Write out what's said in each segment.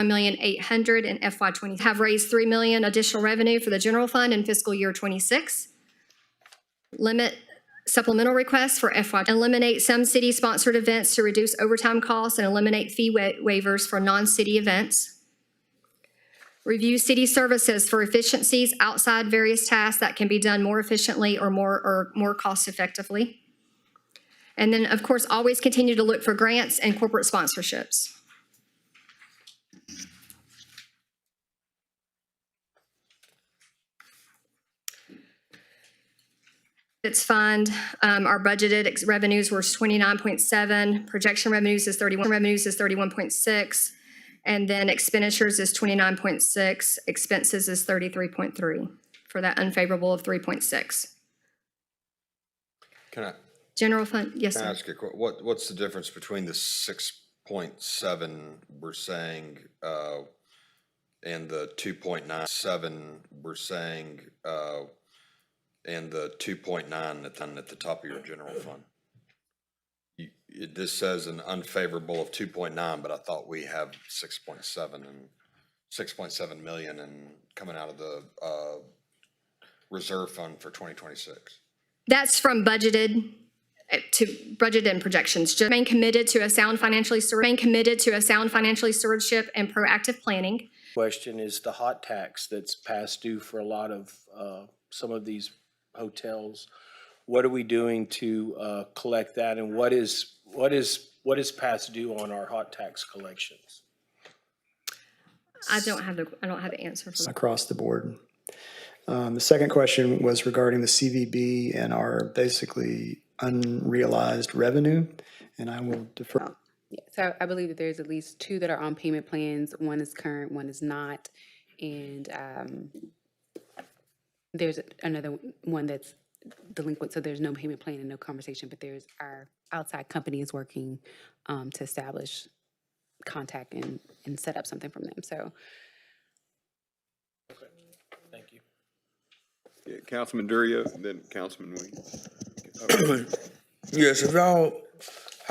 $1,800,000 in FY20. Have raised $3 million additional revenue for the general fund in fiscal year 26. Limit supplemental requests for FY. Eliminate some city-sponsored events to reduce overtime costs and eliminate fee waivers for non-city events. Review city services for efficiencies outside various tasks that can be done more efficiently or more cost effectively. And then, of course, always continue to look for grants and corporate sponsorships. It's fund. Our budgeted revenues were 29.7. Projection revenues is 31. Revenues is 31.6. And then expenditures is 29.6. Expenses is 33.3 for that unfavorable of 3.6. Can I? General fund, yes, Can I sir. ask what's the difference between the 6.7 we're saying and the 2.97 we're saying and the 2.9 at the top of your general fund? This says an unfavorable of 2.9, but I thought we have 6.7 and 6.7 million and coming out of the reserve fund for 2026. That's from budgeted to budget and projections. Just remain committed to a sound financial stewardship and proactive planning. Question is the hot tax that's past due for a lot of some of these hotels. What are we doing to collect that, and what is past due on our hot tax collections? I don't have the answer for that. Across the board. The second question was regarding the CVB and our basically unrealized revenue, and I will defer. Yeah, so I believe that there's at least 2 that are on payment plans. One is current, one is not, and there's another one that's delinquent, so there's no payment plan and no conversation, but there's our outside company is working to establish contact and set up something from them. So Okay, thank you. Yeah, Councilman Durio, and then Councilman Wing. Yes, how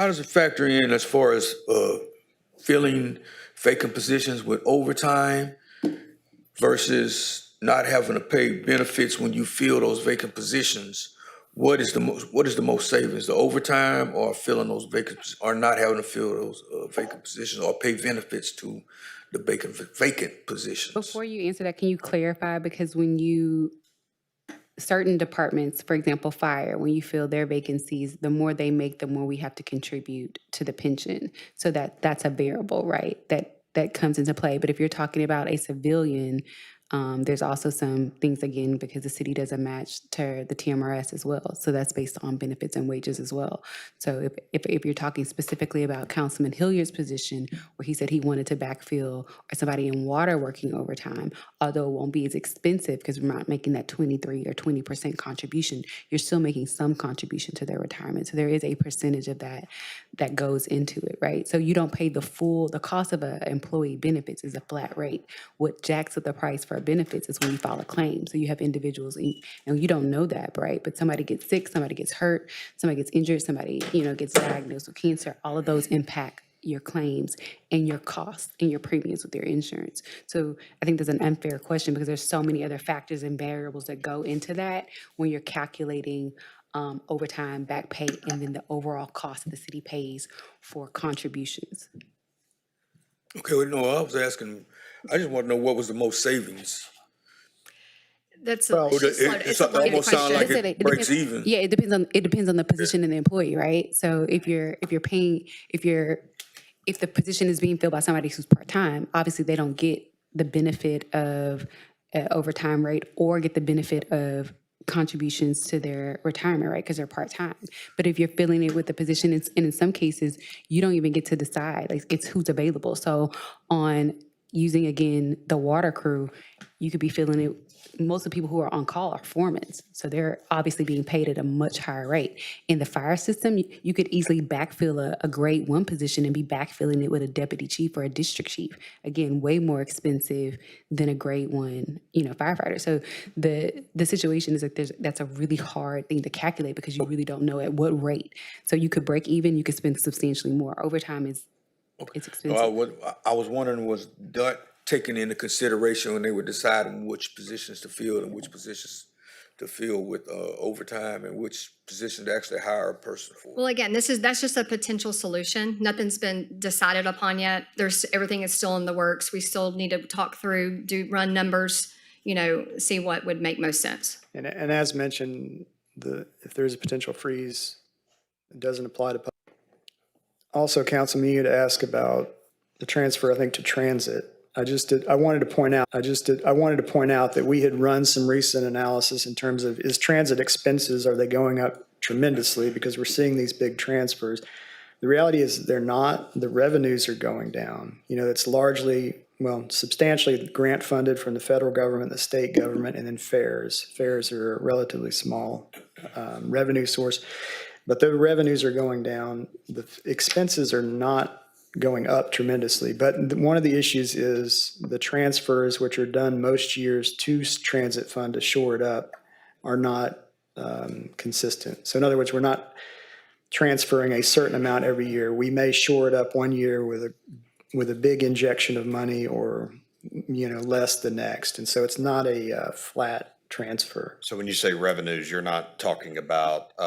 does it factor in as far as filling vacant positions with overtime versus not having to pay benefits when you fill those vacant positions? What is the most savings, the overtime or filling those vacant, or not having to fill those vacant positions or pay benefits to the vacant positions? before you answer that, can you clarify? Because when you, certain departments, for example, fire, when you fill their vacancies, the more they make, the more we have to contribute to the pension. So that's a variable, right? That comes into play. But if you're talking about a civilian, there's also some things, again, because the city doesn't match to the TMRS as well. So that's based on benefits and wages as well. So if you're talking specifically about Councilman Hilliard's position, where he said he wanted to backfill or somebody in water working overtime, although it won't be as expensive because we're not making that 23 or 20% contribution, you're still making some contribution to their retirement. So there is a percentage of that goes into it, right? So you don't pay the cost of an employee benefits is a flat rate. What jacks up the price for benefits is when you file a claim. So you have individuals, and you don't know that, right? But somebody gets sick, somebody gets hurt, somebody gets injured, somebody, gets diagnosed with cancer. All of those impact your claims and your costs and your premiums with your insurance. So I think that's an unfair question because there's so many other factors and variables that go into that when you're calculating overtime, back pay, and then the overall cost that the city pays for contributions. Okay, well, no, I was asking, I just want to know what was the most savings. That's Well, It almost sounds like it breaks even. Yeah, it depends on the position and the employee, right? So if the position is being filled by somebody who's part-time, obviously they don't get the benefit of overtime rate or get the benefit of contributions to their retirement, right? Because they're part-time. But if you're filling it with the position, and in some cases, you don't even get to decide. Like, it's who's available. So on using, again, the water crew, you could be filling it. Most of the people who are on call are foremen. So they're obviously being paid at a much higher rate. In the fire system, you could easily backfill a grade 1 position and be backfilling it with a deputy chief or a district chief. Again, way more expensive than a grade 1, firefighter. So the situation is that that's a really hard thing to calculate because you really don't know at what rate. So you could break even, you could spend substantially more. Overtime is it's So expensive. I was wondering, was that taken into consideration when they were deciding which positions to fill and which positions to fill with overtime and which position to actually hire a person for? Well, again, that's just a potential solution. Nothing's been decided upon yet. Everything is still in the works. We still need to talk through, run numbers, see what would make most sense. And as mentioned, if there's a potential freeze, it doesn't apply to. Also, Councilman, you had asked about the transfer, I think, to transit. I wanted to point out that we had run some recent analysis in terms of, is transit expenses, are they going up tremendously because we're seeing these big transfers? The reality is they're not. The revenues are going down. It's largely, substantially grant funded from the federal government, the state government, and then fares. Fares are a relatively small revenue source, but the revenues are going down. The expenses are not going up tremendously. But one of the issues is the transfers, which are done most years to transit fund to shore it up, are not consistent. So in other words, we're not transferring a certain amount every year. We may shore it up one year with a big injection of money, or less the next, and so it's not a flat transfer. So when you say revenues, you're not talking about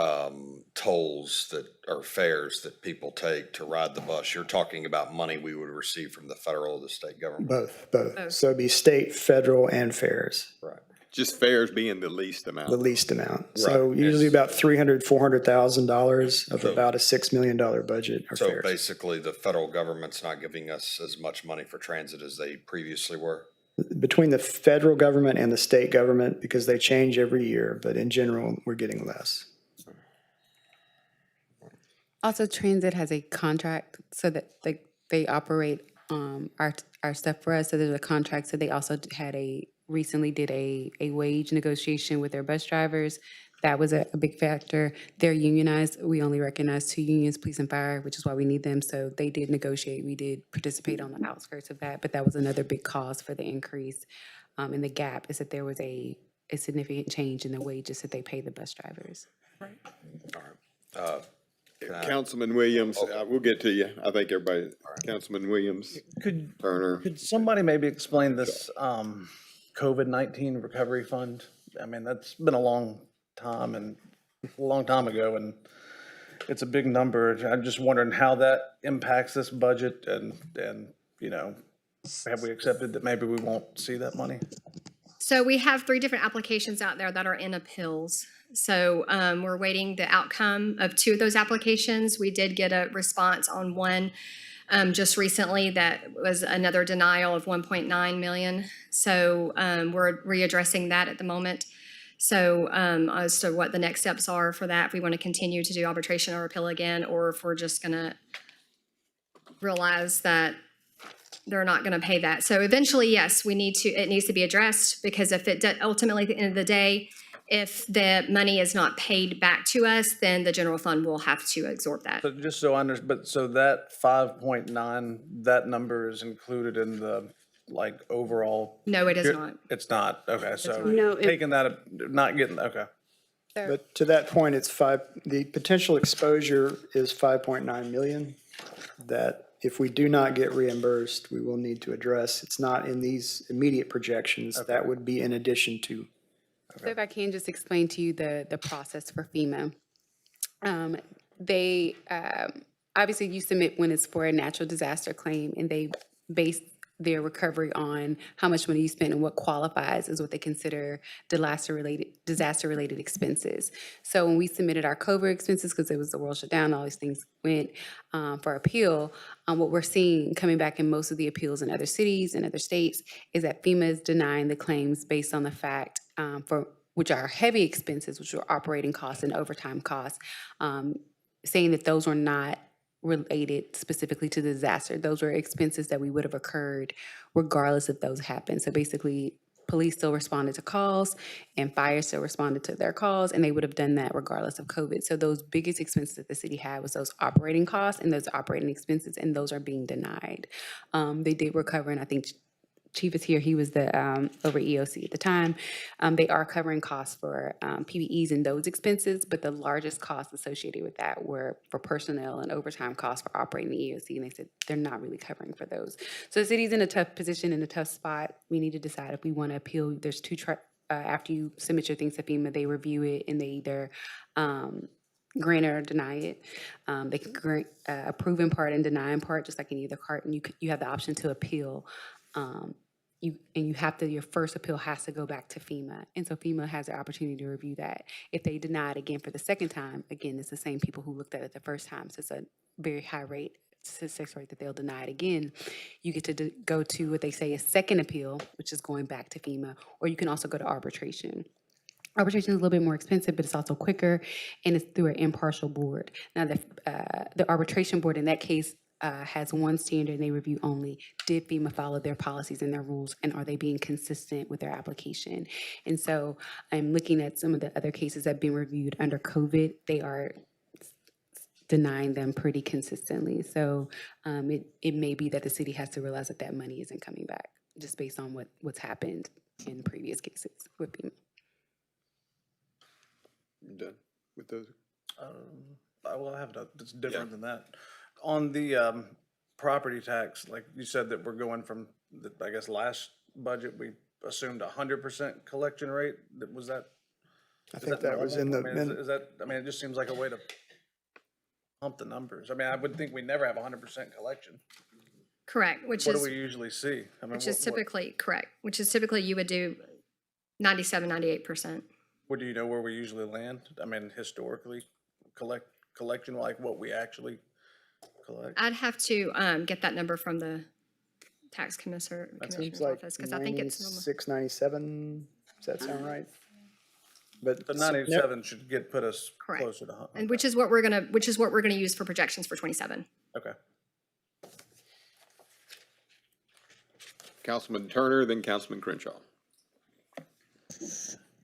tolls that are fares that people take to ride the bus. You're talking about money we would receive from the federal or the state government. Both. So it'd be state, federal, and fares. Right. Just fares being the least amount. The least amount. So Right. usually about $300,000-$400,000 of about a $6 million budget are So fares. basically, the federal government's not giving us as much money for transit as they previously were. Between the federal government and the state government, because they change every year, but in general, we're getting less. Also, transit has a contract so that they operate our stuff for us. So there's a contract. So they also recently did a wage negotiation with their bus drivers. That was a big factor. They're unionized. We only recognize 2 unions, police and fire, which is why we need them. So they did negotiate. We did participate on the outskirts of that, but that was another big cause for the increase. And the gap is that there was a significant change in the wages that they pay the bus drivers. Councilman Williams, we'll get to you. I think everybody, Councilman Williams, Turner. Could somebody maybe explain this COVID-19 recovery fund? I mean, that's been a long time ago, and it's a big number. I'm just wondering how that impacts this budget, and have we accepted that maybe we won't see that money? So we have 3 different applications out there that are in appeals. So we're waiting the outcome of 2 of those applications. We did get a response on one just recently that was another denial of 1.9 million. So we're readdressing that at the moment. So as to what the next steps are for that, if we want to continue to do arbitration or appeal again, or if we're just going to realize that they're not going to pay that. So eventually, yes, it needs to be addressed, because if ultimately at the end of the day, if the money is not paid back to us, then the general fund will have to absorb that. So just so I understand, but so that 5.9, that number is included in the overall? No, it is not. It's not, okay, so No, taking that, not getting, okay. But to that point, the potential exposure is 5.9 million that if we do not get reimbursed, we will need to address. It's not in these immediate projections. That would be in addition to. So if I can just explain to you the process for FEMA. They, obviously you submit when it's for a natural disaster claim, and they base their recovery on how much money you spent and what qualifies as what they consider disaster-related expenses. So when we submitted our COVID expenses, because it was the world shutdown, all these things went for appeal, what we're seeing coming back in most of the appeals in other cities and other states is that FEMA is denying the claims based on the fact which are heavy expenses, which are operating costs and overtime costs, saying that those were not related specifically to the disaster. Those were expenses that we would have occurred regardless if those happened. So basically, police still responded to calls and fire still responded to their calls, and they would have done that regardless of COVID. So those biggest expenses that the city had was those operating costs and those operating expenses, and those are being denied. They did recover, and I think Chief is here, he was the, over EOC at the time. They are covering costs for PBEs and those expenses, but the largest costs associated with that were for personnel and overtime costs for operating the EOC, and they said they're not really covering for those. So the city's in a tough position, in a tough spot. We need to decide if we want to appeal. There's after you submit your things to FEMA, they review it and they either grant or deny it. They can approve in part and deny in part, just like any other cart, and you have the option to appeal. Your first appeal has to go back to FEMA, and so FEMA has the opportunity to review that. If they deny it again for the second time, again, it's the same people who looked at it the first time, so it's a very high rate, success rate that they'll deny it again. You get to go to what they say is second appeal, which is going back to FEMA, or you can also go to arbitration. Arbitration is a little bit more expensive, but it's also quicker, and it's through an impartial board. Now, the arbitration board in that case has one standard, and they review only, did FEMA follow their policies and their rules, and are they being consistent with their application? And so I'm looking at some of the other cases that have been reviewed under COVID. They are denying them pretty consistently. So it may be that the city has to realize that that money isn't coming back, just based on what's happened in previous cases with FEMA. You done with those? Well, I have that's different than that. On the property tax, like you said, that we're going from, I guess, last budget, we assumed 100% collection rate. Was that? I think that was in normal? the, Is that, I mean, it just seems like a way to pump the numbers. I mean, I would think we never have 100% collection. Correct, which What is, do we usually see? I mean, which is typically, correct, which is typically you would do 97, 98%. What do you know where we usually land? I mean, historically, collection, like what we actually collect? I'd have to get that number from the tax commissioner's seems like office, because I think it's normal. 96, 97, does that sound right? But The 97 should put us Correct. closer to 100. And which is what we're gonna use for projections for 27. Okay. Councilman Turner, then Councilman Crenshaw.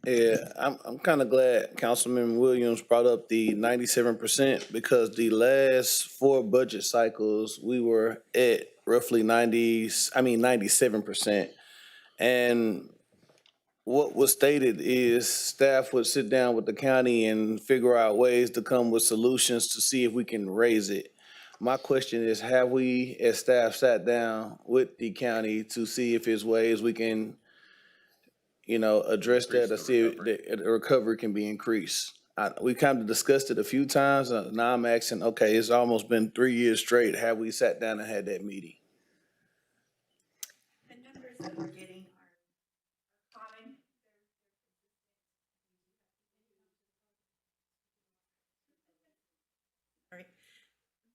Yeah, I'm kind of glad Councilman Williams brought up the 97% because the last 4 budget cycles, we were at roughly 97%. And what was stated is staff would sit down with the county and figure out ways to come with solutions to see if we can raise it. My question is, have we as staff sat down with the county to see if there's ways we can address that, or see if the recovery can be increased? We kind of discussed it a few times, now I'm asking, okay, it's almost been 3 years straight, have we sat down and had that meeting? The numbers that we're getting are common.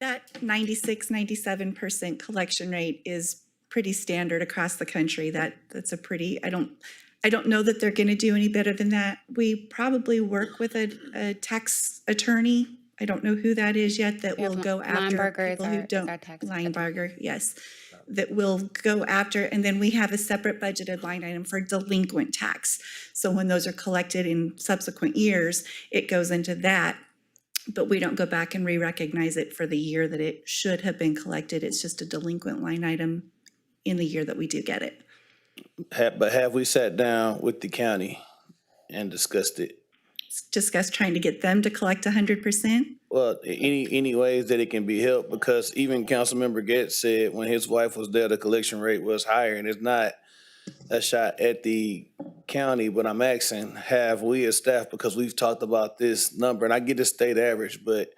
That 96, 97% collection rate is pretty standard across the country. That's a pretty, I don't know that they're going to do any better than that. We probably work with a tax attorney. I don't know who that is yet, that will go after Lineberger is people who our don't. tax Lineberger, yes. That will go after, and then we have a separate budgeted line item for delinquent tax. So when those are collected in subsequent years, it goes into that. But we don't go back and re-recognize it for the year that it should have been collected. It's just a delinquent line item in the year that we do get it. But have we sat down with the county and discussed it? Discuss trying to get them to collect 100%. Well, any ways that it can be helped, because even Councilmember Getz said when his wife was there, the collection rate was higher, and it's not a shot at the county, but I'm asking, have we as staff, because we've talked about this number, and I get the state average, but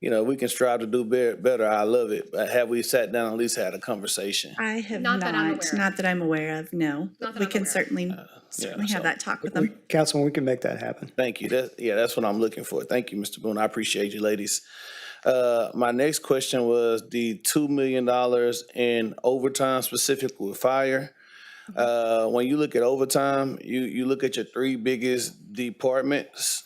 we can strive to do better. I love it. But have we sat down and at least had a conversation? I have Not that I'm aware of. Not that I'm aware of, no. Not that We I'm can aware of. certainly have that talk with them. Councilman, we can make that happen. Thank you. That's what I'm looking for. Thank you, Mr. Boone. I appreciate you, ladies. My next question was the $2 million in overtime, specifically with fire. When you look at overtime, you look at your 3 biggest departments.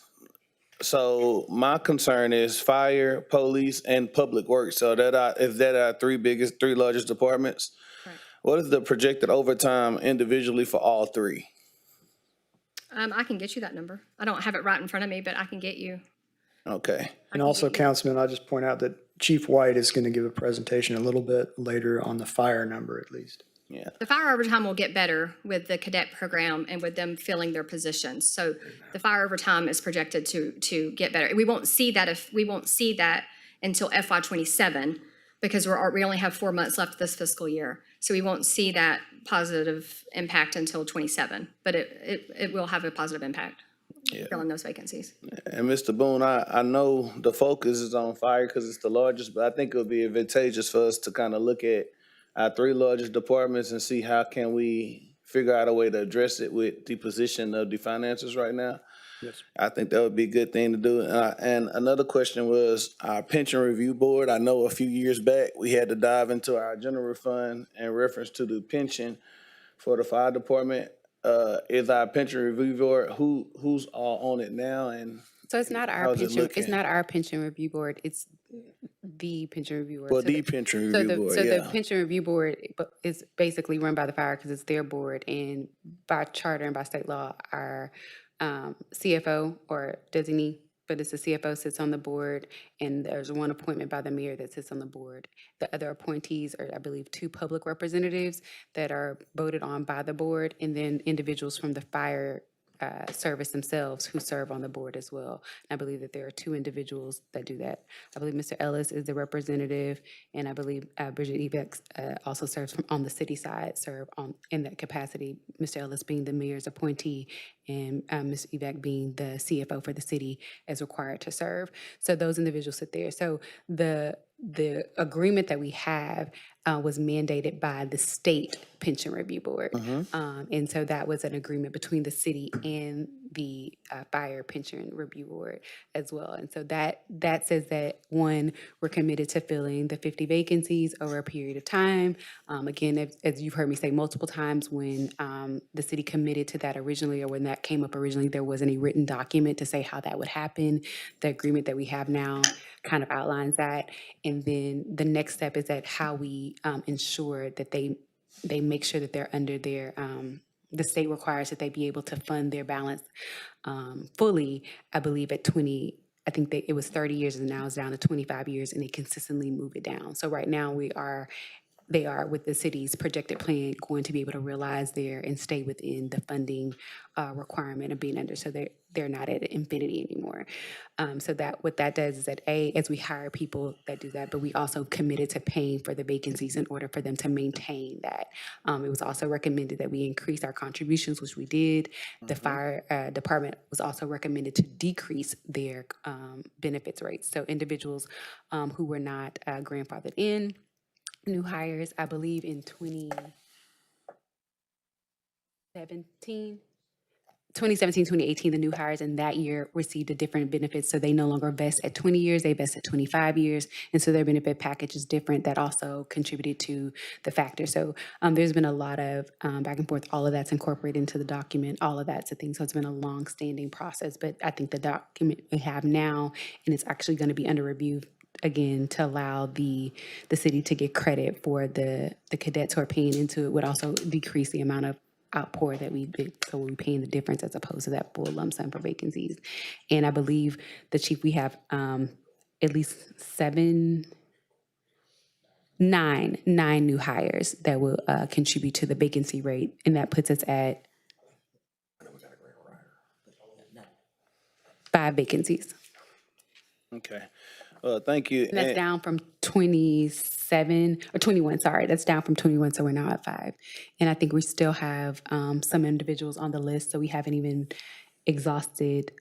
So my concern is fire, police, and public works. So if that are 3 largest departments, Right. what is the projected overtime individually for all 3? I can get you that number. I don't have it right in front of me, but I can get you. Okay. And also, Councilman, I'll just point out that Chief White is going to give a presentation a little bit later on the fire number at least. Yeah. The fire overtime will get better with the cadet program and with them filling their positions. So the fire overtime is projected to get better. We won't see that until FY '27 because we only have 4 months left this fiscal year. So we won't see that positive impact until '27, but it will have a positive impact. Filling those vacancies. And Mr. Boone, I know the focus is on fire because it's the largest, but I think it would be advantageous for us to kind of look at our 3 largest departments and see how can we figure out a way to address it with the position of the finances right now. Yes. I think that would be a good thing to do. And another question was our pension review board. I know a few years back, we had to dive into our general fund in reference to the pension for the fire department. Is our pension review board, who's all on it now, and So it's not our how's it pension, it's looking? not our pension review board, it's the pension review board. Well, So the pension review board, So the yeah. pension review board is basically run by the fire because it's their board, and by charter and by state law, our CFO or designee, but it's the CFO sits on the board, and there's one appointment by the mayor that sits on the board. The other appointees are, I believe, 2 public representatives that are voted on by the board, and then individuals from the fire service themselves who serve on the board as well. And I believe that there are 2 individuals that do that. I believe Mr. Ellis is the representative, and I believe Bridget Evex also serves on the city side, serve in that capacity, Mr. Ellis being the mayor's appointee and Ms. Evex being the CFO for the city as required to serve. So those individuals sit there. So the agreement that we have was mandated by the state pension review board. And so that was an agreement between the city and the fire pension review board as well. And so that says that, one, we're committed to filling the 50 vacancies over a period of time. Again, as you've heard me say multiple times, when the city committed to that originally, or when that came up originally, there wasn't a written document to say how that would happen. The agreement that we have now kind of outlines that. And then the next step is that how we ensure that they make sure that they're under their, the state requires that they be able to fund their balance fully, I believe at 20, I think that it was 30 years and now it's down to 25 years, and they consistently move it down. So right now they are, with the city's projected plan, going to be able to realize there and stay within the funding requirement of being under, so they're not at infinity anymore. So that what that does is that, as we hire people that do that, but we also committed to paying for the vacancies in order for them to maintain that. It was also recommended that we increase our contributions, which we did. The fire department was also recommended to decrease their benefits rates. So individuals who were not grandfathered in, new hires, I believe in 2017, 2018, the new hires in that year received a different benefits. So they no longer vest at 20 years, they vest at 25 years. And so their benefit package is different. That also contributed to the factor. So there's been a lot of back and forth. All of that's incorporated into the document. All of that's a thing. So it's been a long-standing process. But I think the document we have now, and it's actually going to be under review again to allow the city to get credit for the cadets who are paying into it, would also decrease the amount of outpour that we did, so we're paying the difference as opposed to that full lump sum for vacancies. And I believe the chief, we have at least nine new hires that will contribute to the vacancy rate, and that puts us at 5 vacancies. Okay. Thank you. And that's down from 27 or 21, sorry, that's down from 21, so we're now at 5. And I think we still have some individuals on the list, so we haven't even exhausted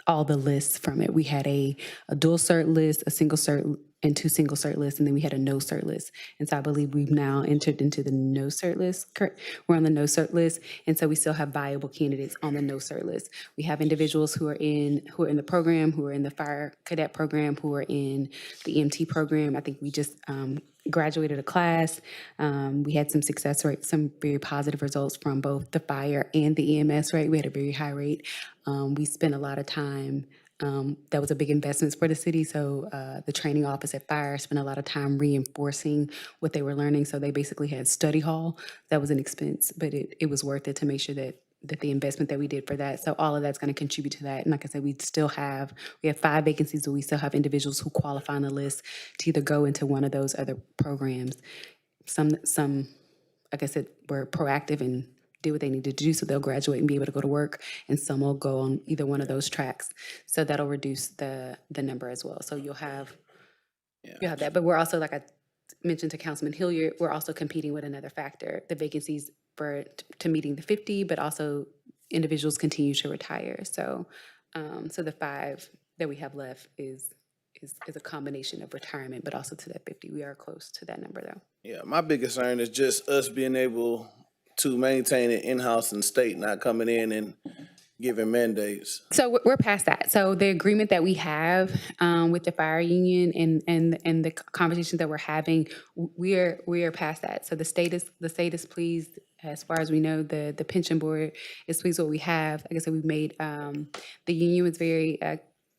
all the lists from it. We had a dual cert list, a single cert, and 2 single cert lists, and then we had a no cert list. And so I believe we've now entered into the no cert list. We're on the no cert list, and so we still have viable candidates on the no cert list. We have individuals who are in the program, who are in the fire cadet program, who are in the EMT program. I think we just graduated a class. We had some success rate, some very positive results from both the fire and the EMS rate. We had a very high rate. We spent a lot of time. That was a big investment for the city. So the training office at fire spent a lot of time reinforcing what they were learning. So they basically had study hall. That was an expense, but it was worth it to make sure that the investment that we did for that. So all of that's going to contribute to that. And like I said, we have 5 vacancies, but we still have individuals who qualify on the list to either go into one of those other programs. Some like I said, were proactive and did what they needed to do, so they'll graduate and be able to go to work, and some will go on either one of those tracks. So that'll reduce the number as well. So you'll have that, but we're also, like I mentioned to Councilman Hilliard, we're also competing with another factor, the vacancies to meeting the 50, but also individuals continue to retire. So, so the 5 that we have left is a combination of retirement, but also to that 50. We are close to that number, though. Yeah, my big concern is just us being able to maintain it in-house and state, not coming in and giving mandates. So we're past that. So the agreement that we have with the fire union and the conversations that we're having, we are past that. So the state is pleased. As far as we know, the pension board is pleased with what we have. Like I said, we've made the union was very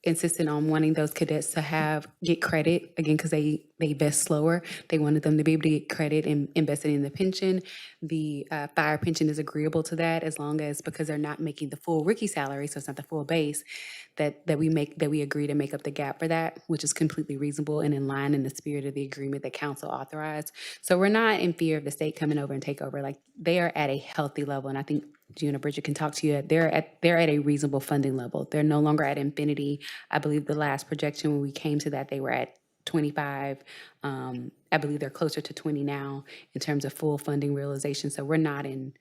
insistent on wanting those cadets to get credit, again, because they vest slower. They wanted them to be able to get credit and invested in the pension. The fire pension is agreeable to that, as long as, because they're not making the full rookie salary, so it's not the full base, that we agree to make up the gap for that, which is completely reasonable and in line in the spirit of the agreement that council authorized. So we're not in fear of the state coming over and take over. Like, they are at a healthy level, and I think Gina Bridget can talk to you. They're at a reasonable funding level. They're no longer at infinity. I believe the last projection when we came to that, they were at 25. I believe they're closer to 20 now in terms of full funding realization. So we're not in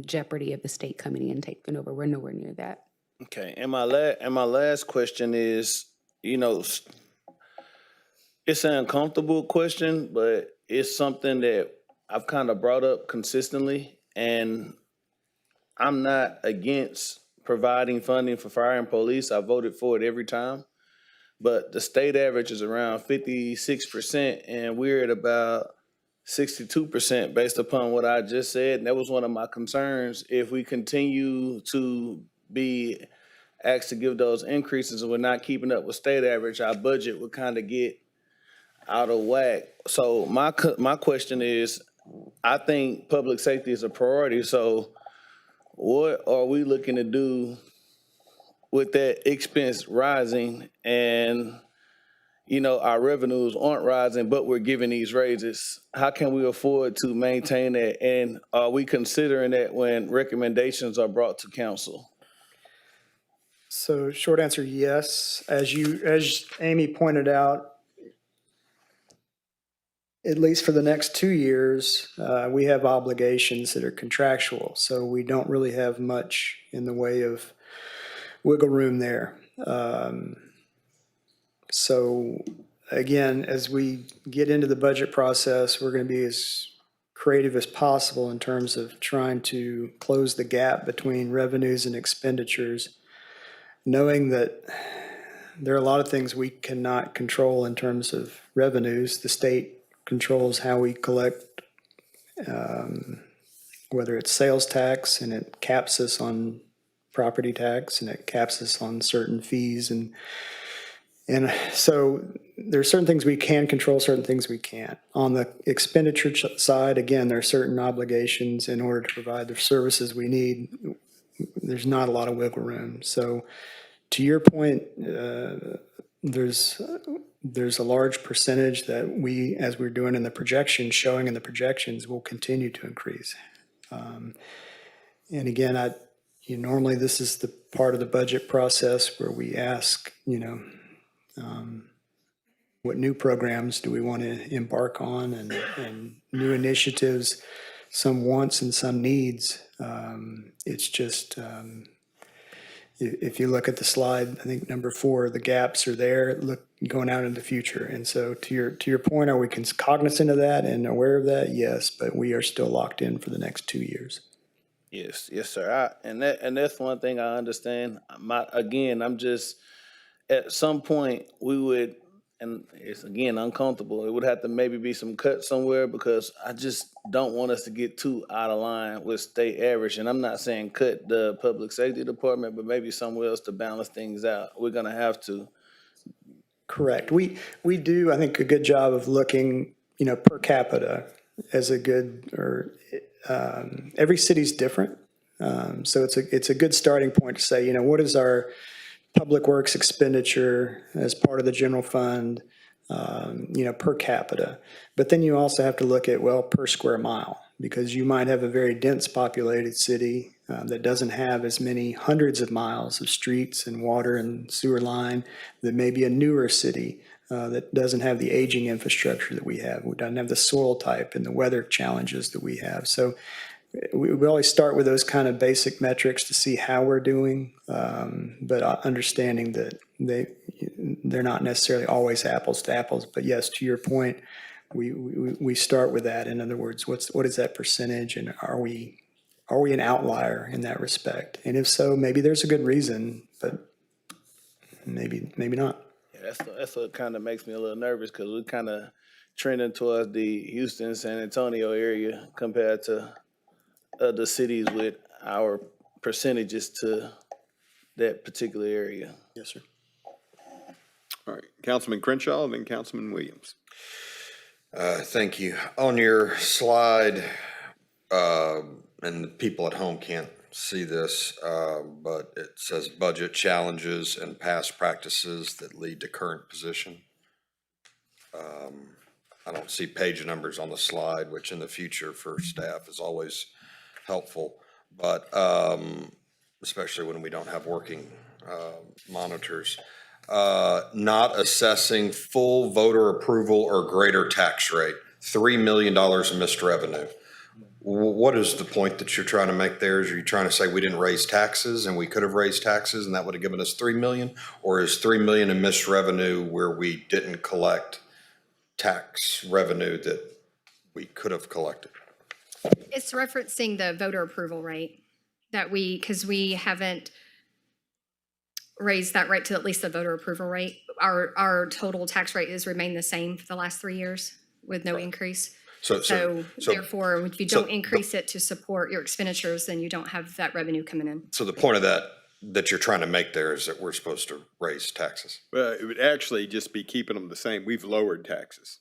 jeopardy of the state coming in and taking over. We're nowhere near that. Okay, and my last question is, it's an uncomfortable question, but it's something that I've kind of brought up consistently, and I'm not against providing funding for fire and police. I voted for it every time. But the state average is around 56%, and we're at about 62% based upon what I just said. And that was one of my concerns. If we continue to be asked to give those increases and we're not keeping up with state average, our budget would kind of get out of whack. So my question is, I think public safety is a priority. So what are we looking to do with that expense rising and, our revenues aren't rising, but we're giving these raises? How can we afford to maintain that? And are we considering that when recommendations are brought to council? So short answer, yes. As Amy pointed out, at least for the next 2 years, we have obligations that are contractual. So we don't really have much in the way of wiggle room there. So again, as we get into the budget process, we're going to be as creative as possible in terms of trying to close the gap between revenues and expenditures, knowing that there are a lot of things we cannot control in terms of revenues. The state controls how we collect, whether it's sales tax, and it caps us on property tax, and it caps us on certain fees. And so there are certain things we can control, certain things we can't. On the expenditure side, again, there are certain obligations in order to provide the services we need. There's not a lot of wiggle room. So to your point, there's a large percentage that we, as we're doing in the projections, showing in the projections, will continue to increase. And again, normally this is the part of the budget process where we ask, what new programs do we want to embark on, and new initiatives, some wants and some needs. It's just, if you look at the slide, I think number 4, the gaps are there, going out into the future. And so to your point, are we cognizant of that and aware of that? Yes, but we are still locked in for the next 2 years. Yes, sir. And that's one thing I understand. I'm just, at some point, we would, and it's again uncomfortable, it would have to maybe be some cut somewhere, because I just don't want us to get too out of line with state average. And I'm not saying cut the public safety department, but maybe somewhere else to balance things out. We're gonna have to. Correct. We do, I think, a good job of looking, per capita as a good, or every city's different. So it's a good starting point to say, what is our public works expenditure as part of the general fund, per capita. But then you also have to look at, per square mile, because you might have a very dense populated city that doesn't have as many hundreds of miles of streets and water and sewer line, that may be a newer city that doesn't have the aging infrastructure that we have, doesn't have the soil type and the weather challenges that we have. So we always start with those kind of basic metrics to see how we're doing, but understanding that they're not necessarily always apples to apples. But yes, to your point, we start with that. In other words, what is that percentage, and are we an outlier in that respect? And if so, maybe there's a good reason, but maybe not. Yeah, that's what kind of makes me a little nervous, because we're kind of trending towards the Houston, San Antonio area compared to other cities with our percentages to that particular area. Yes, sir. All right, Councilman Crenshaw and then Councilman Williams. Thank you. On your slide, and the people at home can't see this, but it says budget challenges and past practices that lead to current position. I don't see page numbers on the slide, which in the future for staff is always helpful, but especially when we don't have working monitors. Not assessing full voter approval or greater tax rate, $3 million in missed revenue. What is the point that you're trying to make there? Is you trying to say we didn't raise taxes and we could have raised taxes and that would have given us 3 million? Or is 3 million in missed revenue where we didn't collect tax revenue that we could have collected? It's referencing the voter approval rate that because we haven't raised that rate to at least the voter approval rate. Our total tax rate has remained the same for the last 3 years with no increase. So therefore, if you don't increase it to support your expenditures, then you don't have that revenue coming in. So the point of that you're trying to make there is that we're supposed to raise taxes. Well, it would actually just be keeping them the same. We've lowered taxes.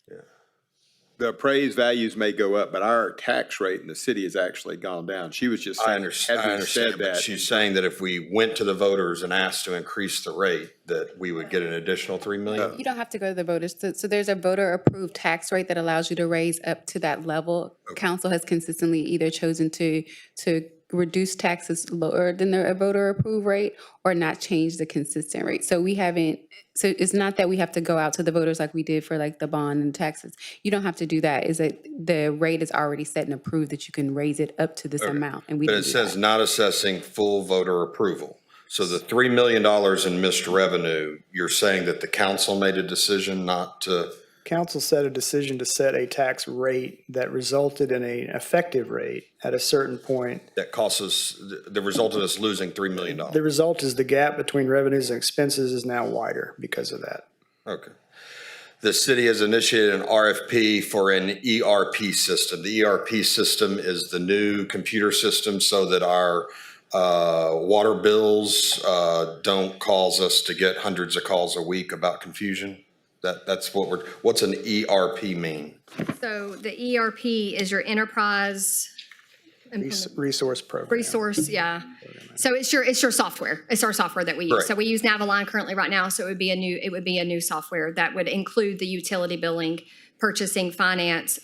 Yeah. The appraised values may go up, but our tax rate in the city has actually gone down. She was just I saying, had we understand, said but that. she's saying that if we went to the voters and asked to increase the rate, that we would get an additional 3 million? You don't have to go to the voters. So there's a voter-approved tax rate that allows you to raise up to that level. Council has consistently either chosen to reduce taxes lower than the voter-approved rate or not change the consistent rate. So we haven't, so it's not that we have to go out to the voters like we did for like the bond and taxes. You don't have to do that. Is that the rate is already set and approved that you can raise it up to this amount. And we But didn't it do says that. not assessing full voter approval. So the $3 million in missed revenue, you're saying that the council made a decision not to, Council set a decision to set a tax rate that resulted in an effective rate at a certain point. that costs us, that resulted in us losing $3 million? The result is the gap between revenues and expenses is now wider because of that. Okay. The city has initiated an RFP for an ERP system. The ERP system is the new computer system so that our water bills don't cause us to get hundreds of calls a week about confusion. That's what what's an ERP mean? So the ERP is your enterprise Resource program. resource, yeah. So it's your software. It's our software that we use. Right. So we use Naviline currently right now. So it would be a new software that would include the utility billing, purchasing, finance.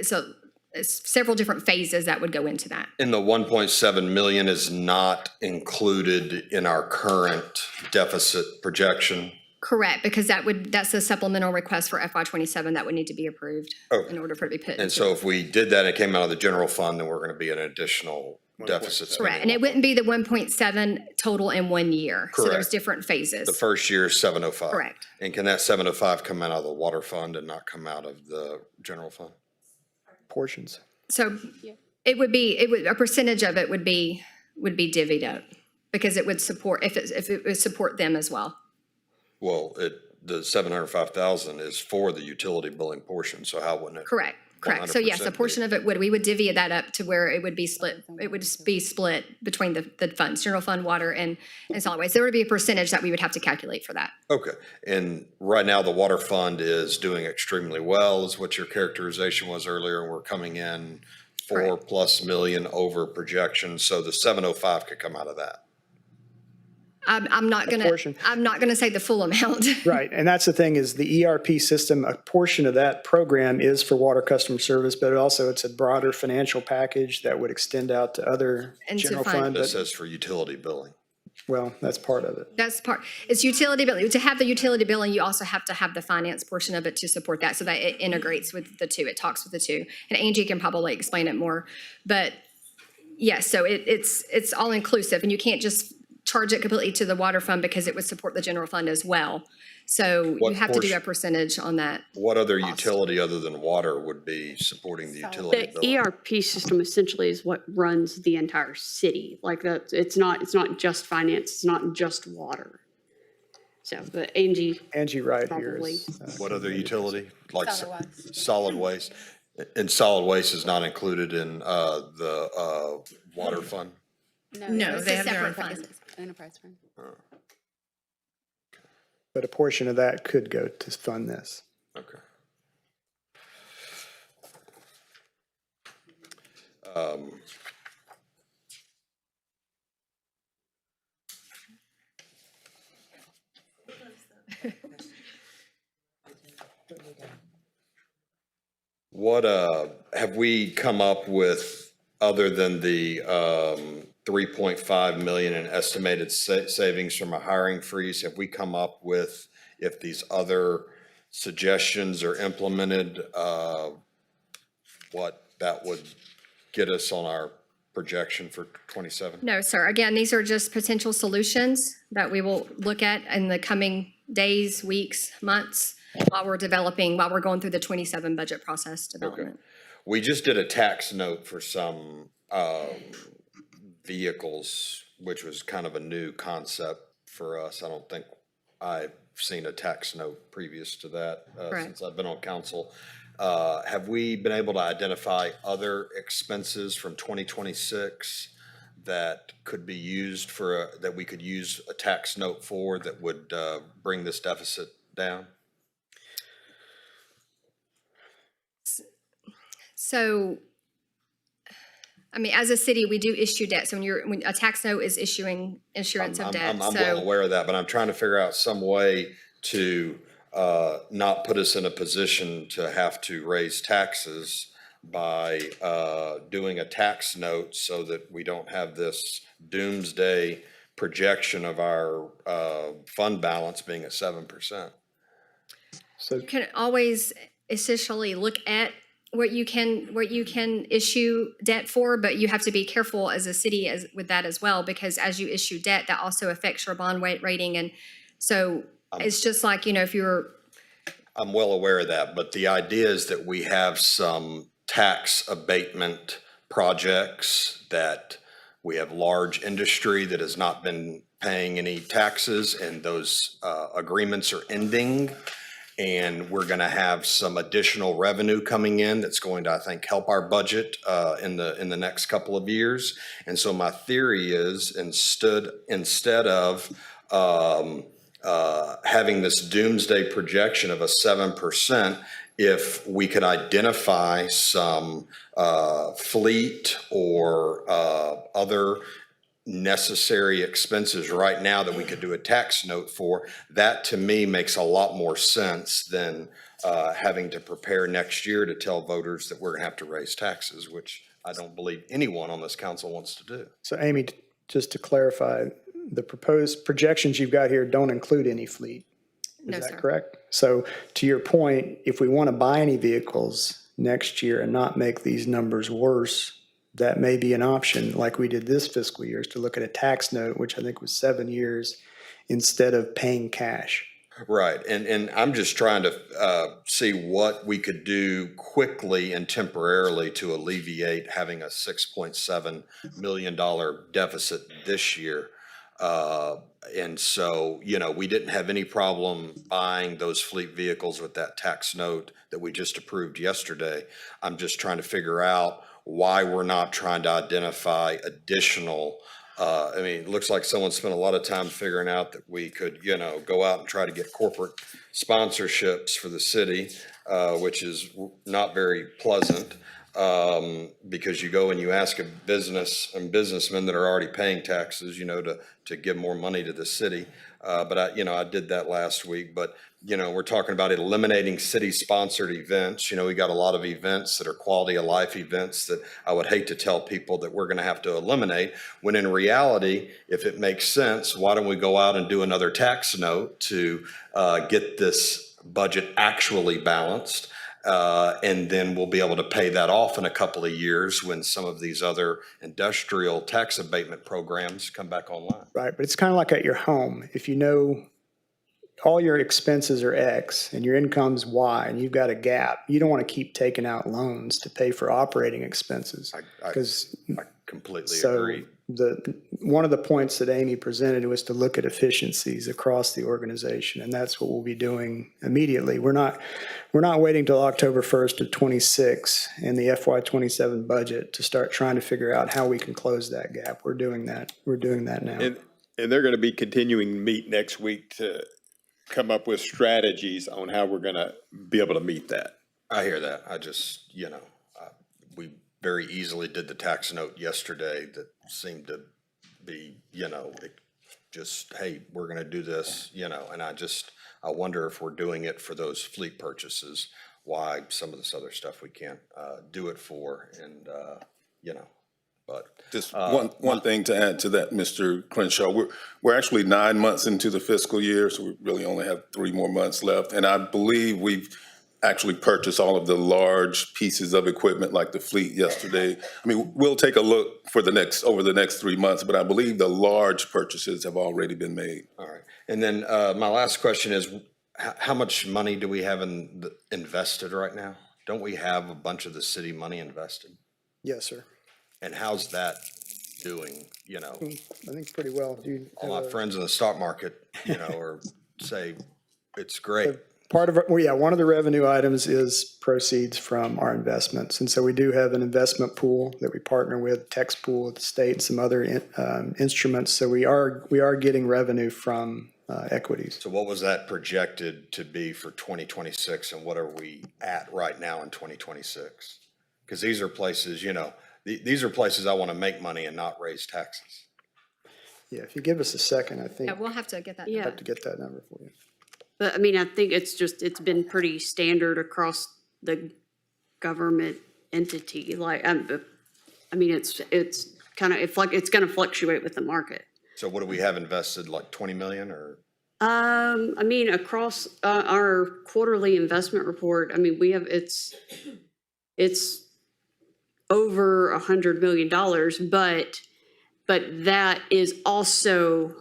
So it's several different phases that would go into that. And the 1.7 million is not included in our current deficit projection? Correct, because that's a supplemental request for FY27 that would need to be approved in order for it to be put into. And so if we did that and it came out of the general fund, then we're going to be an additional deficit. Correct, and it wouldn't be the 1.7 total in 1 year. So there's Correct. different phases. The first year is 705. Correct. And can that 705 come out of the water fund and not come out of the general fund? Portions. So a percentage of it would be divvied up because it would support, if it would support them as well. Well, the 705,000 is for the utility billing portion, so how wouldn't it? Correct. So yes, a 100% portion of it we would divvy that up to where it would be split. It would just be split between the funds, general fund, water, and solid waste. There would be a percentage that we would have to calculate for that. Okay, and right now the water fund is doing extremely well, is what your characterization was earlier, and we're coming in Correct. $4+ million over projection, so the 705 could come out of that. I'm not gonna, portion. I'm not gonna say the full amount. Right, and that's the thing is the ERP system, a portion of that program is for water customer service, but it's a broader financial package that would extend out to other And to general find- fund, This but, says for utility billing. well, that's part of it. That's part, it's utility billing. To have the utility billing, you also have to have the finance portion of it to support that, so that it integrates with the two, it talks with the two. And Angie can probably explain it more, but yes, so it's all inclusive, and you can't just charge it completely to the water fund because it would support the general fund as well. So you What have to do a portion- percentage on that. What other Cost. utility other than water would be supporting the utility The billing? ERP system essentially is what runs the entire city. Like that, it's not just finance, it's not just water. So, but Angie, Angie right here Probably. is. What other utility? Like Solid waste. solid waste? And solid waste is not included in the water fund? No, it's they a have their own separate fund. Enterprise fund. But a portion of that could go to fund this. Okay. What, have we come up with, other than the 3.5 million in estimated savings from a hiring freeze, have we come up with, if these other suggestions are implemented, what that would get us on our projection for 27? No, sir. Again, these are just potential solutions that we will look at in the coming days, weeks, months, while we're going through the 27 budget process development. We just did a tax note for some vehicles, which was kind of a new concept for us. I don't think I've seen a tax note previous to that Correct. since I've been on council. Have we been able to identify other expenses from 2026 that could be used for, that we could use a tax note for that would bring this deficit down? So, I mean, as a city, we do issue debt. So when a tax note is issuing insurance of debt, I'm well so aware of that, but I'm trying to figure out some way to not put us in a position to have to raise taxes by doing a tax note so that we don't have this doomsday projection of our fund balance being at 7%. So you can always essentially look at what you can issue debt for, but you have to be careful as a city with that as well, because as you issue debt, that also affects your bond rating. And so it's just like, if you're, I'm well aware of that, but the idea is that we have some tax abatement projects, that we have large industry that has not been paying any taxes, and those agreements are ending. And we're going to have some additional revenue coming in that's going to, I think, help our budget in the next couple of years. And so my theory is, instead of having this doomsday projection of a 7%, if we could identify some fleet or other necessary expenses right now that we could do a tax note for, that to me makes a lot more sense than having to prepare next year to tell voters that we're gonna have to raise taxes, which I don't believe anyone on this council wants to do. So Amy, just to clarify, the proposed projections you've got here don't include any fleet. no, Is sir. that correct? So to your point, if we want to buy any vehicles next year and not make these numbers worse, that may be an option, like we did this fiscal year, is to look at a tax note, which I think was 7 years, instead of paying cash. Right, and I'm just trying to see what we could do quickly and temporarily to alleviate having a $6.7 million deficit this year. And so, we didn't have any problem buying those fleet vehicles with that tax note that we just approved yesterday. I'm just trying to figure out why we're not trying to identify additional, it looks like someone spent a lot of time figuring out that we could, go out and try to get corporate sponsorships for the city, which is not very pleasant. because you go and you ask a business and businessmen that are already paying taxes, to give more money to the city. But I did that last week, but, we're talking about eliminating city-sponsored events. We got a lot of events that are quality of life events that I would hate to tell people that we're gonna have to eliminate, when in reality, if it makes sense, why don't we go out and do another tax note to get this budget actually balanced? And then we'll be able to pay that off in a couple of years when some of these other industrial tax abatement programs come back online. Right, but it's kind of like at your home. If you know all your expenses are X and your income's Y and you've got a gap, you don't want to keep taking out loans to pay for operating expenses. Because I completely so agree. one of the points that Amy presented was to look at efficiencies across the organization, and that's what we'll be doing immediately. We're not waiting till October 1st of 26 in the FY27 budget to start trying to figure out how we can close that gap. We're doing that. We're doing that now. And they're gonna be continuing to meet next week to come up with strategies on how we're gonna be able to meet that. I hear that. I just, we very easily did the tax note yesterday that seemed to be, it just, hey, we're gonna do this, and I wonder if we're doing it for those fleet purchases, why some of this other stuff we can't do it for, and, but. Just one thing to add to that, Mr. Crenshaw. We're actually 9 months into the fiscal year, so we really only have 3 more months left. And I believe we've actually purchased all of the large pieces of equipment like the fleet yesterday. I mean, we'll take a look over the next 3 months, but I believe the large purchases have already been made. All right. And then my last question is, how much money do we have invested right now? Don't we have a bunch of the city money invested? Yes, sir. And how's that doing, I think pretty well. All my friends in the stock market, or say it's great. Part of, one of the revenue items is proceeds from our investments. And so we do have an investment pool that we partner with, Tex Pool at the state, and some other instruments. So we are getting revenue from equities. So what was that projected to be for 2026, and what are we at right now in 2026? Because these are places, these are places I want to make money and not raise taxes. Yeah, if you give us a second, I think Yeah, we'll have to get that. Yeah. I have to get that number for you. But I mean, I think it's been pretty standard across the government entity. Like, I mean, it's kind of, it's going to fluctuate with the market. So what do we have invested, like 20 million or? I mean, across our quarterly investment report, I mean, we have, it's over $100 million, but that is also,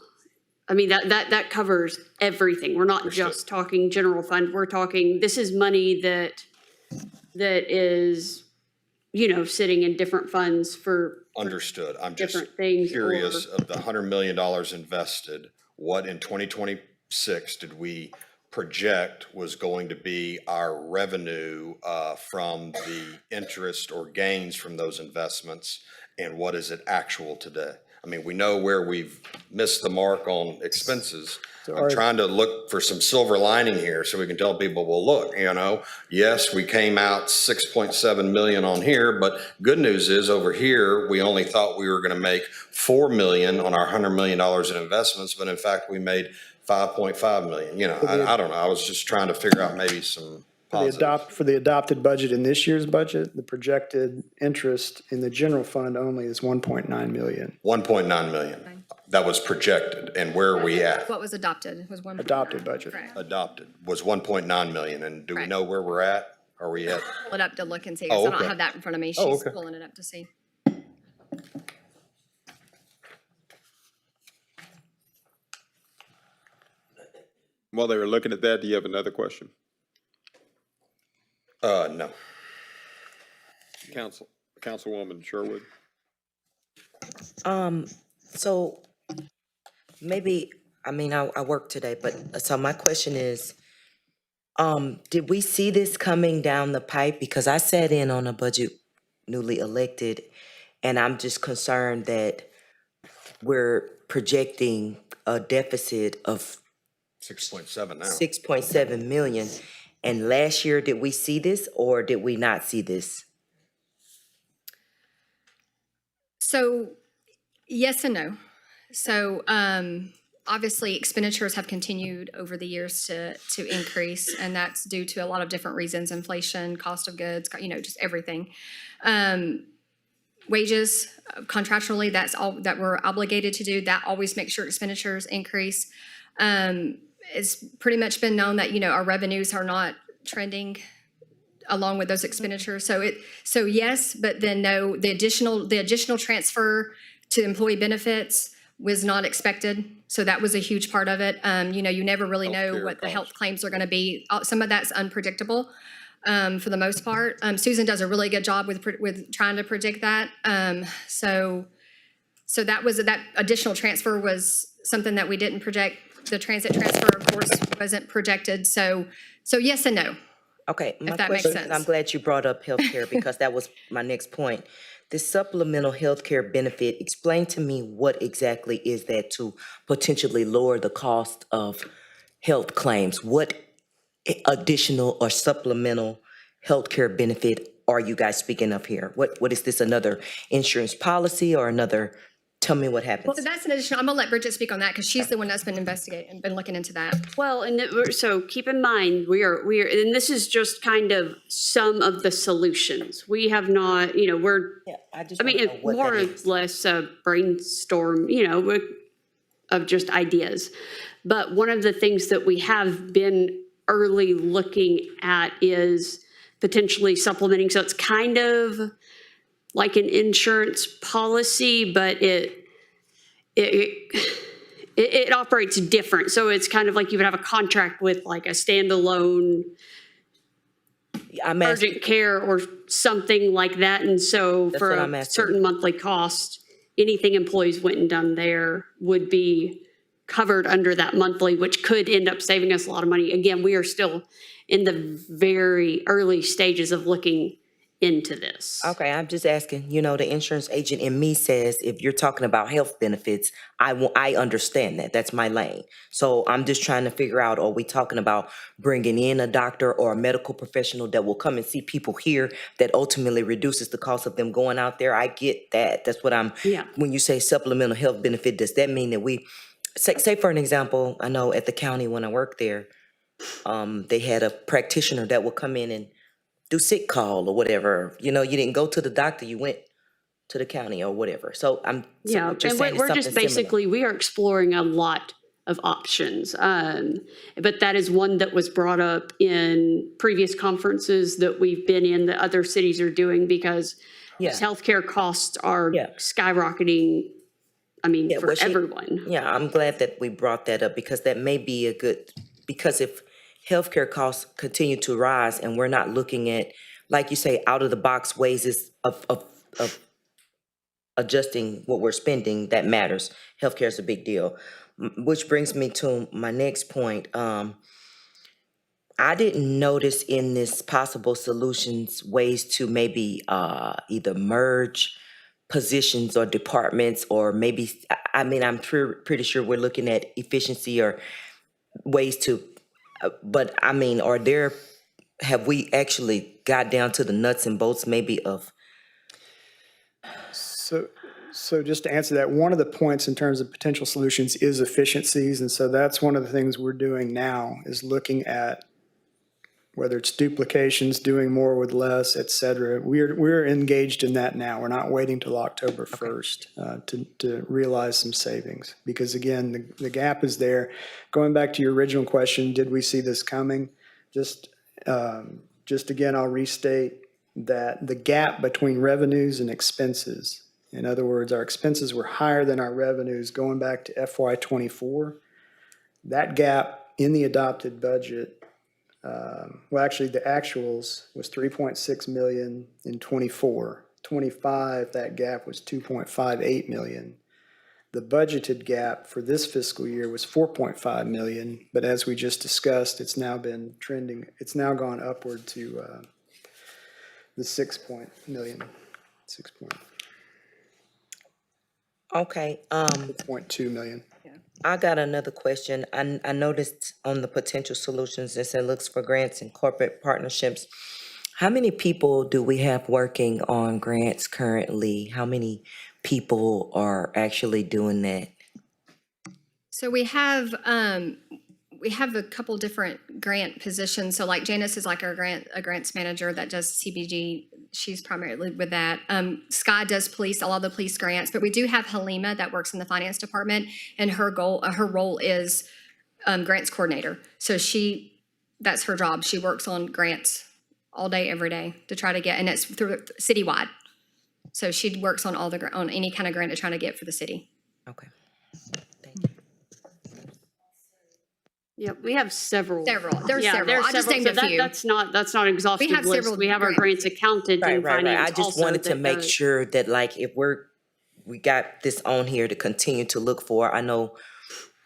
I mean, that covers everything. We're not just talking general fund. We're talking, this is money that is, sitting in different funds for Understood. I'm just different things. curious, of the $100 million invested, what in 2026 did we project was going to be our revenue from the interest or gains from those investments, and what is it actual today? I mean, we know where we've missed the mark on expenses. I'm trying to look for some silver lining here so we can tell people, well, look, yes, we came out 6.7 million on here, but good news is over here, we only thought we were going to make 4 million on our $100 million in investments, but in fact, we made 5.5 million. I don't know. I was just trying to figure out maybe some positive. For the adopted budget in this year's budget, the projected interest in the general fund only is 1.9 million. 1.9 million. That was projected. And where are we at? What was adopted was 1. Adopted budget. Correct. Adopted was 1.9 million. And do we Right. know where we're at? Are we at? Pull it up to look and see, Oh, because I don't okay. have that in front of me. Oh, She's okay. pulling it up to see. While they were looking at that, do you have another question? No. Councilwoman Sherwood? So maybe, I work today, but so my question is, did we see this coming down the pipe? Because I sat in on a budget newly elected, and I'm just concerned that we're projecting a deficit of 6.7 now. 6.7 million. And last year, did we see this or did we not see this? So yes and no. So obviously expenditures have continued over the years to increase, and that's due to a lot of different reasons: inflation, cost of goods, just everything. Wages, contractually, that's all that we're obligated to do. That always makes sure expenditures increase. It's pretty much been known that, our revenues are not trending along with those expenditures. So yes, but then no, the additional transfer to employee benefits was not expected. So that was a huge part of it. You never really know Healthcare what the health costs. claims are going to be. Some of that's unpredictable. For the most part, Susan does a really good job with trying to predict that. So that additional transfer was something that we didn't project. The transit transfer, of course, wasn't projected. So yes and no. Okay, my that makes question, and I'm sense. glad you brought up healthcare because that was my next point. The supplemental healthcare benefit, explain to me what exactly is that to potentially lower the cost of health claims? What additional or supplemental healthcare benefit are you guys speaking of here? What is this, another insurance policy or another, tell me what happens. So that's an additional, I'm gonna let Bridget speak on that because she's the one that's been investigating and been looking into that. Well, so keep in mind, we are, and this is just kind of some of the solutions. We have not, we're, Yeah, I wanna mean, know it's what more or that is. less a brainstorm, of just ideas. But one of the things that we have been early looking at is potentially supplementing. So it's kind of like an insurance policy, but it operates different. So it's kind of like you would have a contract with like a standalone I'm asking, urgent care or something like that. And so That's for what I'm a asking. certain monthly cost, anything employees went and done there would be covered under that monthly, which could end up saving us a lot of money. Again, we are still in the very early stages of looking into this. okay, I'm just asking, the insurance agent in me says, if you're talking about health benefits, I understand that, that's my lane. So I'm just trying to figure out, are we talking about bringing in a doctor or a medical professional that will come and see people here that ultimately reduces the cost of them going out there? I get that, that's what Yeah. when you say supplemental health benefit, does that mean that we, say for an example, I know at the county when I worked there, they had a practitioner that would come in and do sick call or whatever. You didn't go to the doctor, you went to the county or whatever. So Yeah, what you're and saying is we're just something similar. basically, we are exploring a lot of options. But that is one that was brought up in previous conferences that we've been in, that other cities are doing, because Yeah. healthcare costs are Yeah. skyrocketing, Yeah, for well, everyone. Yeah, I'm glad that we brought that up because that may be a good, because if healthcare costs continue to rise and we're not looking at, like you say, out of the box ways of adjusting what we're spending, that matters. Healthcare is a big deal. Which brings me to my next point. I didn't notice in this possible solutions ways to maybe either merge positions or departments, or maybe, I'm pretty sure we're looking at efficiency or ways to, but have we actually got down to the nuts and bolts maybe of, So just to answer that, one of the points in terms of potential solutions is efficiencies. And so that's one of the things we're doing now is looking at whether it's duplications, doing more with less, et cetera. We're engaged in that now. We're not waiting till October 1st to realize some savings. Because again, the gap is there. Going back to your original question, did we see this coming? Just again, I'll restate that the gap between revenues and expenses, in other words, our expenses were higher than our revenues going back to FY '24. That gap in the adopted budget, well, actually, the actuals was 3.6 million in '24. '25, that gap was 2.58 million. The budgeted gap for this fiscal year was 4.5 million, but as we just discussed, it's now been trending. It's now gone upward to the 6 million. okay, 6.2 million. I got another question. I noticed on the potential solutions, it said looks for grants and corporate partnerships. How many people do we have working on grants currently? How many people are actually doing that? So we have a couple different grant positions. So like Janice is like a grants manager that does CBG. She's primarily with that. Sky does police, a lot of the police grants, but we do have Halima that works in the finance department, and her role is grants coordinator. So that's her job. She works on grants all day, every day to try to get, and it's through citywide. So she works on on any kind of grant to try to get for the city. Okay. Yeah, we have several. There's Yeah, several. I just named So a few. That's not an exhaustive have list. several We have our grants. grants accountant Right, and right, right. I finance just also wanted to that make does- sure that like if we got this on here to continue to look for, I know,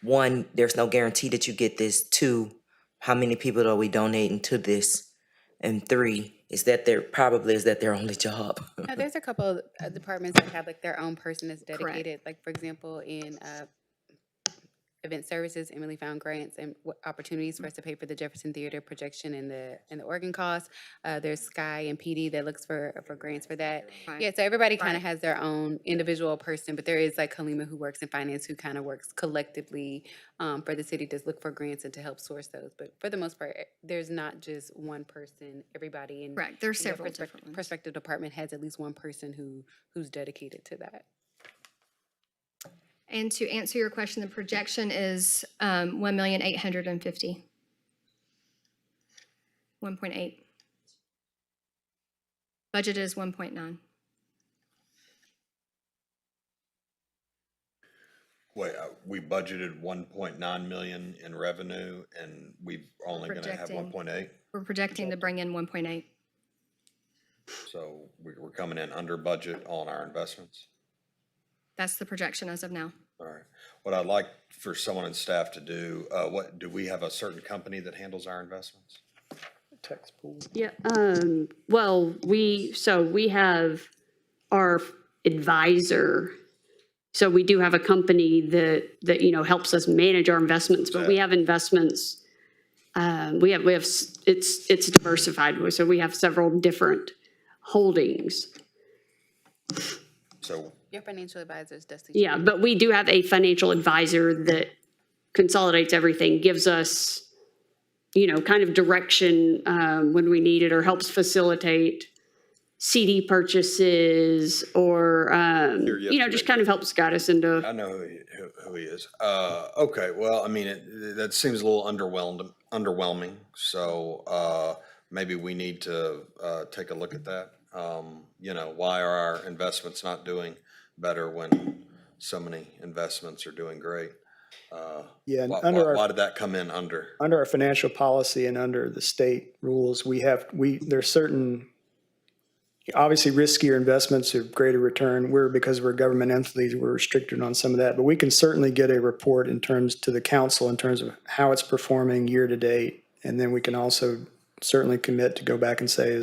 one, there's no guarantee that you get this. Two, how many people are we donating to this? And three, is that their only job? Now, there's a couple of departments that have like their own person that's dedicated. Like, for example, in event services, Emily found grants and opportunities for us to pay for the Jefferson Theater projection and the organ costs. There's Sky and PD that looks for grants for that. Right. Yeah, so everybody kind of has their own individual person, but there is like Halima who works in finance who kind of works collectively for the city to look for grants and to help source those. But for the most part, there's not just one person. Everybody in Correct. There's in their several different ones. prospective department has at least one person who's dedicated to that. And to answer your question, the projection is 1,850,000. 1.8. Budget is 1.9. Wait, we budgeted 1.9 million in revenue and we've only gonna have Projecting. 1.8? We're projecting to bring in 1.8. So we're coming in under budget on our investments? That's the projection as of now. All right. What I'd like for someone in staff to do, do we have a certain company that handles our investments? Tax pool. Yeah, well, we have our advisor. So we do have a company that helps us manage our investments, but we have investments. It's diversified, so we have several different holdings. So Your financial advisor is Dusty. Yeah, but we do have a financial advisor that consolidates everything, gives us, kind of direction when we need it, or helps facilitate CD purchases, or, just kind of helps guide us into. I know who he is. Okay, well, I mean, that seems a little underwhelming. So maybe we need to take a look at that. Why are our investments not doing better when so many investments are doing great? Yeah, and Why did that come in under? Under our financial policy and under the state rules, there's certain, obviously riskier investments have greater return. Because we're government entities, we're restricted on some of that, but we can certainly get a report to the council in terms of how it's performing year to date. And then we can also certainly commit to go back and say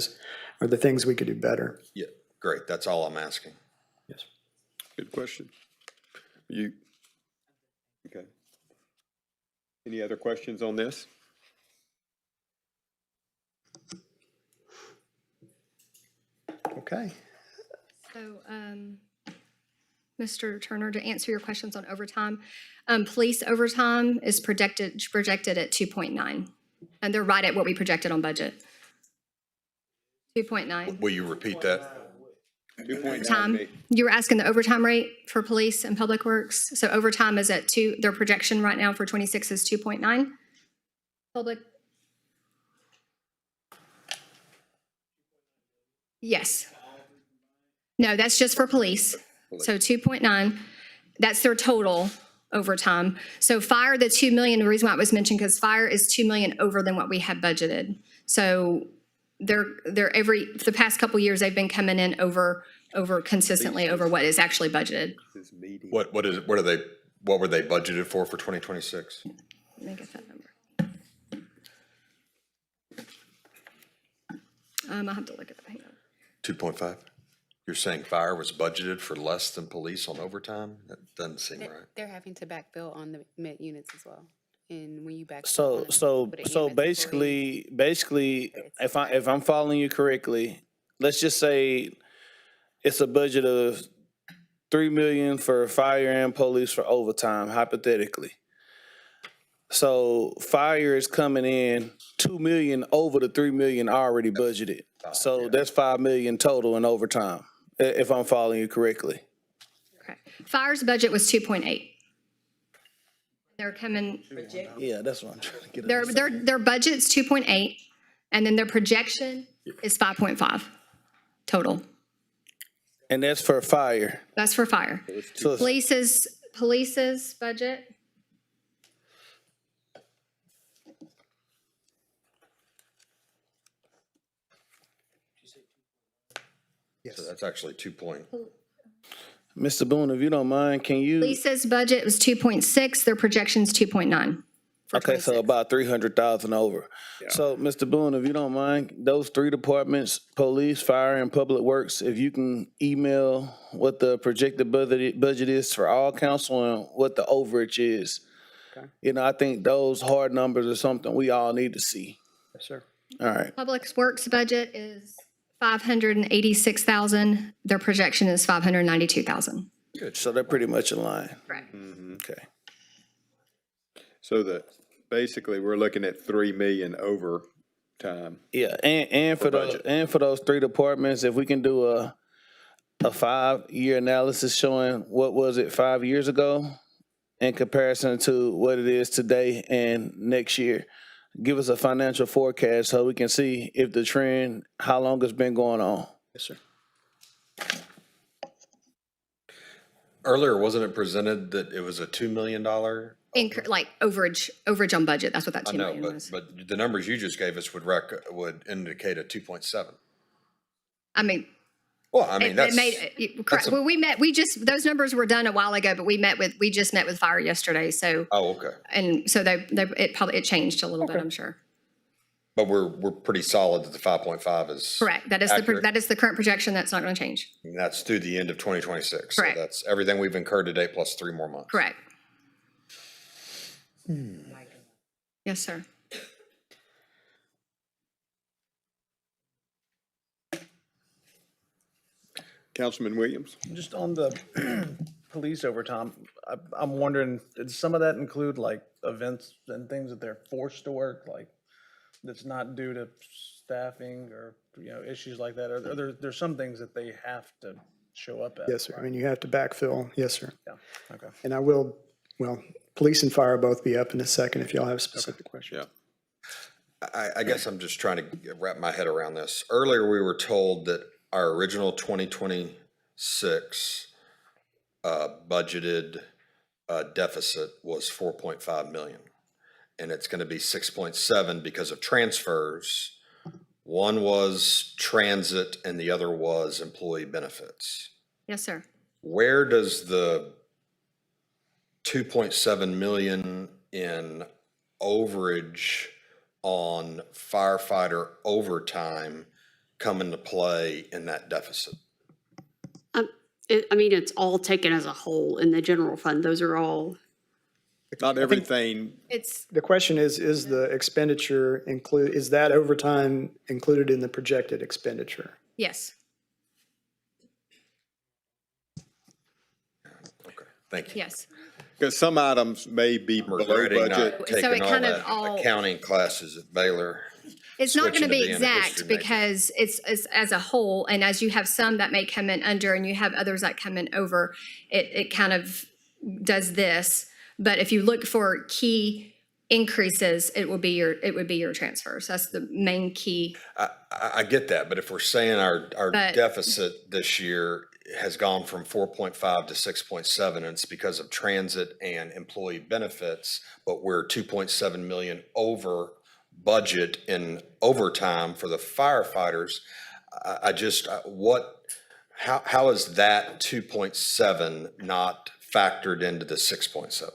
are the things we could do better. Yeah, great. That's all I'm asking. Yes. Good question. Okay. Any other questions on this? Okay. So, Mr. Turner, to answer your questions on overtime, police overtime is projected at 2.9. And they're right at what we projected on budget. 2.9. Will you repeat that? Time. You were asking the overtime rate for police and public works. So overtime is at 2, their projection right now for 26 is 2.9. Public. Yes. No, that's just for police. So 2.9, that's their total overtime. So fire, the 2 million, the reason why it was mentioned, because fire is 2 million over than what we had budgeted. So they're for the past couple years, they've been coming in over consistently over what is actually budgeted. What were they budgeted for 2026? Let me get that number. I'll have to look at that. Hang on. 2.5? You're saying fire was budgeted for less than police on overtime? That doesn't seem right. They're having to backfill on the med units as well. And when you backfill. So basically, if I'm following you correctly, let's just say it's a budget of 3 million for fire and police for overtime, hypothetically. So fire is coming in 2 million over the 3 million already budgeted. So that's 5 million total in overtime, if I'm following you correctly. Correct. Fire's budget was 2.8. They're coming, Yeah, that's what I'm trying to get at. their budget's 2.8, and then their projection is 5.5 total. And that's for fire. That's for fire. So it's- Police's budget, So that's actually 2 point. Mr. Boone, if you don't mind, can you? police's budget was 2.6, their projection's 2.9. Okay, so about 300,000 over. So, Mr. Boone, if you don't mind, those three departments, police, fire, and public works, if you can email what the projected budget is for all council and what the overage is. You know, I think those hard numbers are something we all need to see. Yes, sir. All right. Public Works budget is 586,000, their projection is 592,000. So they're pretty much in line. Correct. Okay. So basically, we're looking at 3 million overtime. Yeah, and for those three departments, if we can do a 5-year analysis showing what was it 5 years ago in comparison to what it is today and next year. Give us a financial forecast so we can see if the trend, how long it's been going on. Yes, sir. Earlier, wasn't it presented that it was a $2 million? Like overage on budget, that's what that I 2 know, million was. but the numbers you just gave us would indicate a 2.7. I mean, Well, I mean, that's. correct. Well, those numbers were done a while ago, but we just met with fire yesterday, so. Oh, okay. And so it changed a little bit, I'm sure. But we're pretty solid that the 5.5 is. Correct. That is the current projection. That's not going to change. And that's through the end of 2026. Correct. So that's everything we've incurred to date plus 3 more months. Correct. Yes, sir. Councilman Williams? Just on the police overtime, I'm wondering, did some of that include like events and things that they're forced to work, like that's not due to staffing or, you know, issues like that? Or there's some things that they have to show up at? Yes, sir. I mean, you have to backfill. Yes, sir. Yeah, okay. And I will, police and fire both be up in a second if y'all have specific questions. Yeah. I guess I'm just trying to wrap my head around this. Earlier, we were told that our original 2026 budgeted deficit was 4.5 million. And it's going to be 6.7 because of transfers. One was transit and the other was employee benefits. Yes, sir. Where does the 2.7 million in overage on firefighter overtime come into play in that deficit? It's all taken as a whole in the general fund. Those are all. Not everything, The question is the expenditure is that overtime included in the projected expenditure? Yes. Okay, thank you. Yes. because some items may be I'm below regretting budget. not So it taking all kind of that all- accounting classes at Baylor. It's not going to Switching to be being a exact history major. because it's as a whole, and as you have some that may come in under and you have others that come in over, it kind of does this. But if you look for key increases, it would be your transfers. That's the main key. I get that, but if we're saying our But- deficit this year has gone from 4.5 to 6.7, and it's because of transit and employee benefits, but we're 2.7 million over budget in overtime for the firefighters, how is that 2.7 not factored into the 6.7?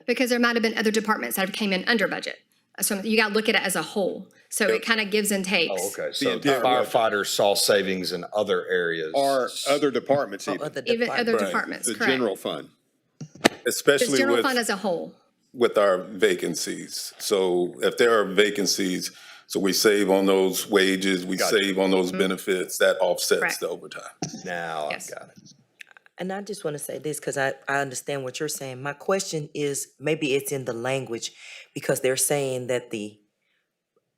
Because there might have been other departments that came in under budget. So you got to look at it as a whole. So it kind of gives and takes. Oh, okay, so the entire budget. firefighters saw savings in other areas. Or other departments even, Even other Right. departments, the correct. general fund. Just Especially general with, fund as a whole. with our vacancies. So if there are vacancies, so we save on those wages, we Gotcha. save on those benefits, that offsets Correct. the overtime. Now I've Yes. got it. And I just want to say this, because I understand what you're saying. My question is, maybe it's in the language, because they're saying that the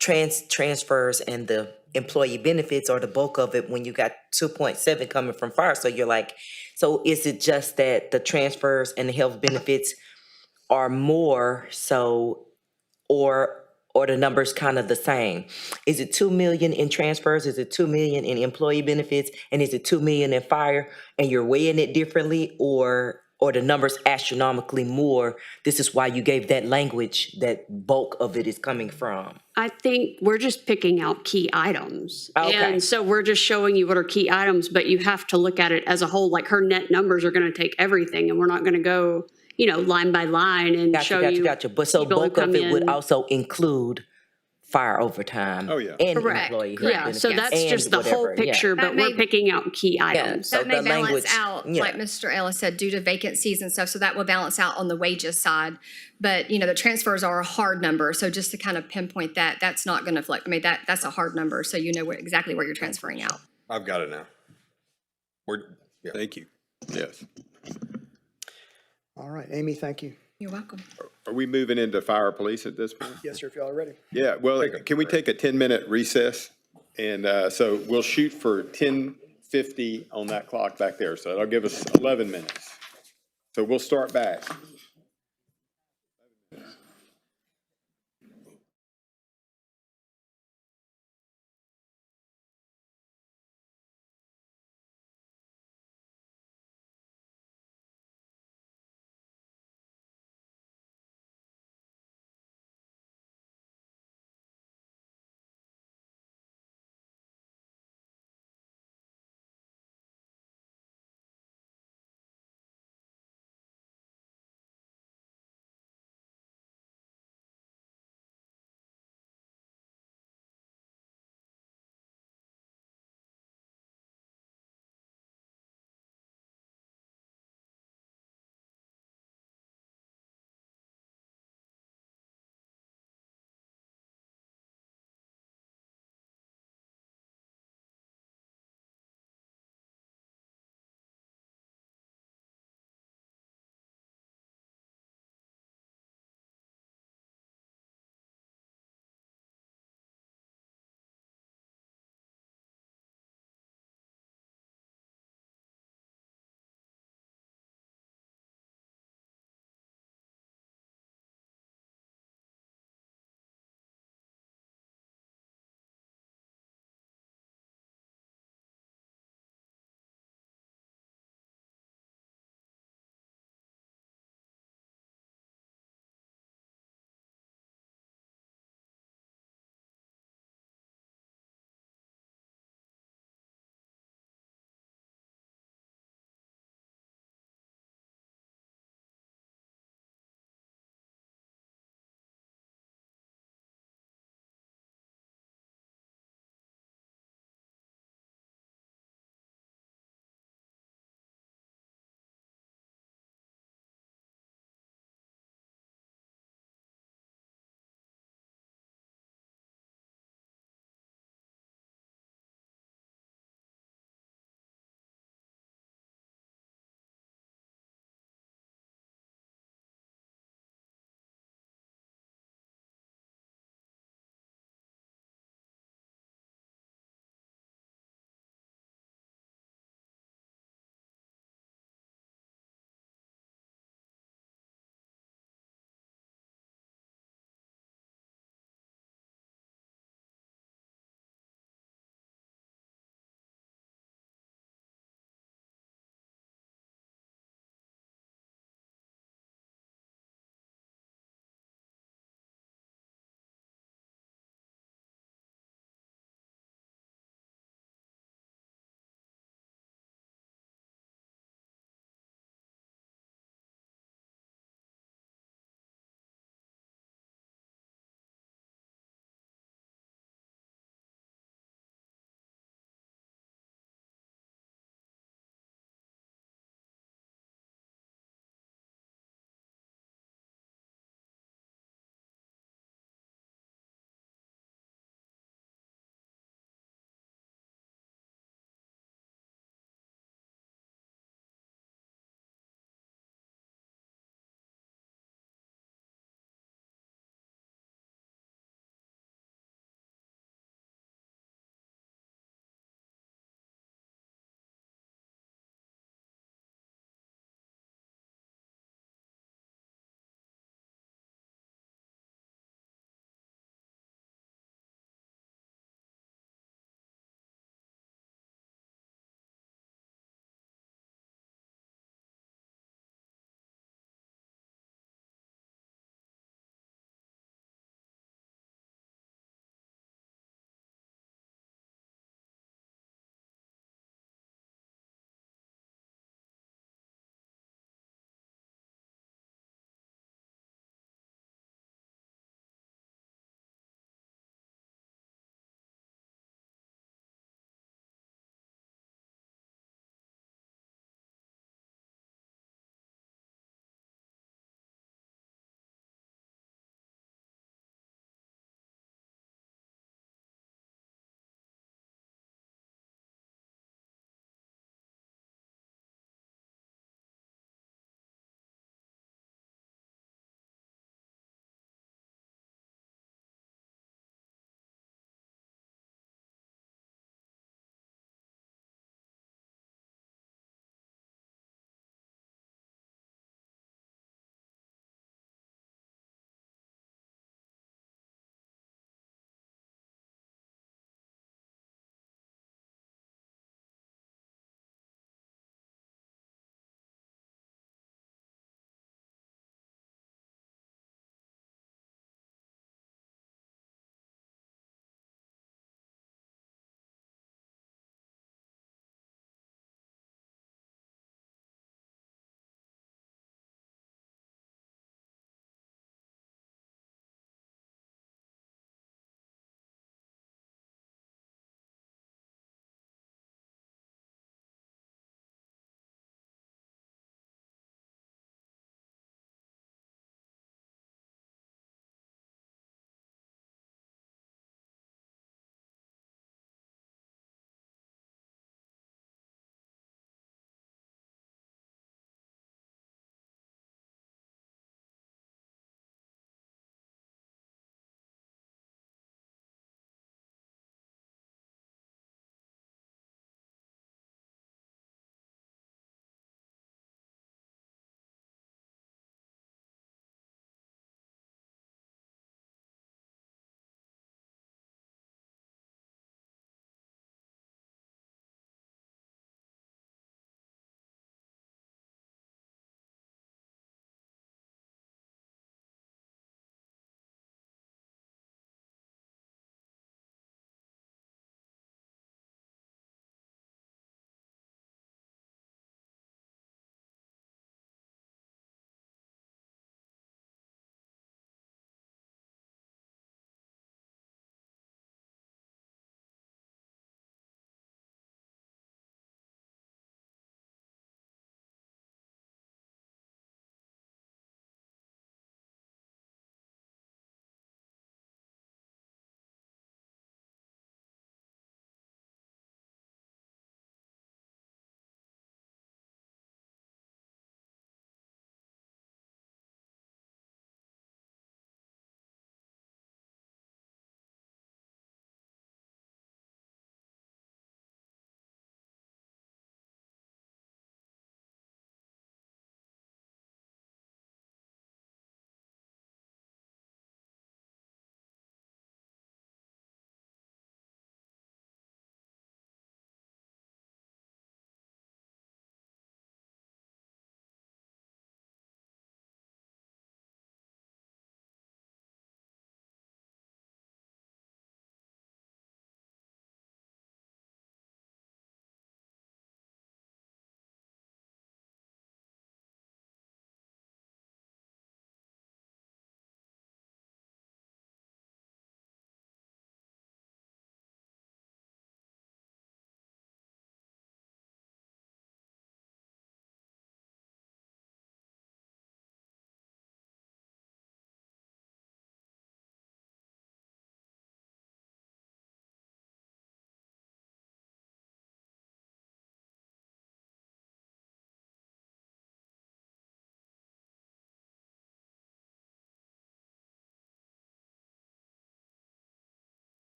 transfers and the employee benefits are the bulk of it when you got 2.7 coming from fire. So you're like, so is it just that the transfers and the health benefits are more so, or the number's kind of the same? Is it 2 million in transfers? Is it 2 million in employee benefits? And is it 2 million in fire? And you're weighing it differently, or the number's astronomically more? This is why you gave that language, that bulk of it is coming from. I think we're just picking out key items. Okay. And so we're just showing you what are key items, but you have to look at it as a whole. Like her net numbers are going to take everything, and we're not going to go, line by line and show you. Gotcha. But so people who bulk of come it would in. also include fire overtime. Oh, yeah. And Correct. employee health Yeah, so benefits that's just and the whole whatever, yeah. picture, but That we're may- picking out key items. So That may the balance language- out, yeah. like Mr. Ellis said, due to vacancies and stuff, so that will balance out on the wages side. But, the transfers are a hard number, so just to kind of pinpoint that, that's not gonna fluctuate. I mean, that's a hard number, so you know exactly where you're transferring out. I've got it now. Yeah. Thank you. Yes. All right, Amy, thank you. You're welcome. Are we moving into fire police at this point? Yes, sir, if y'all are ready. Yeah, well, can we take a 10-minute recess? And so we'll shoot for 10:50 on that clock back there. So that'll give us 11 minutes. So we'll start back.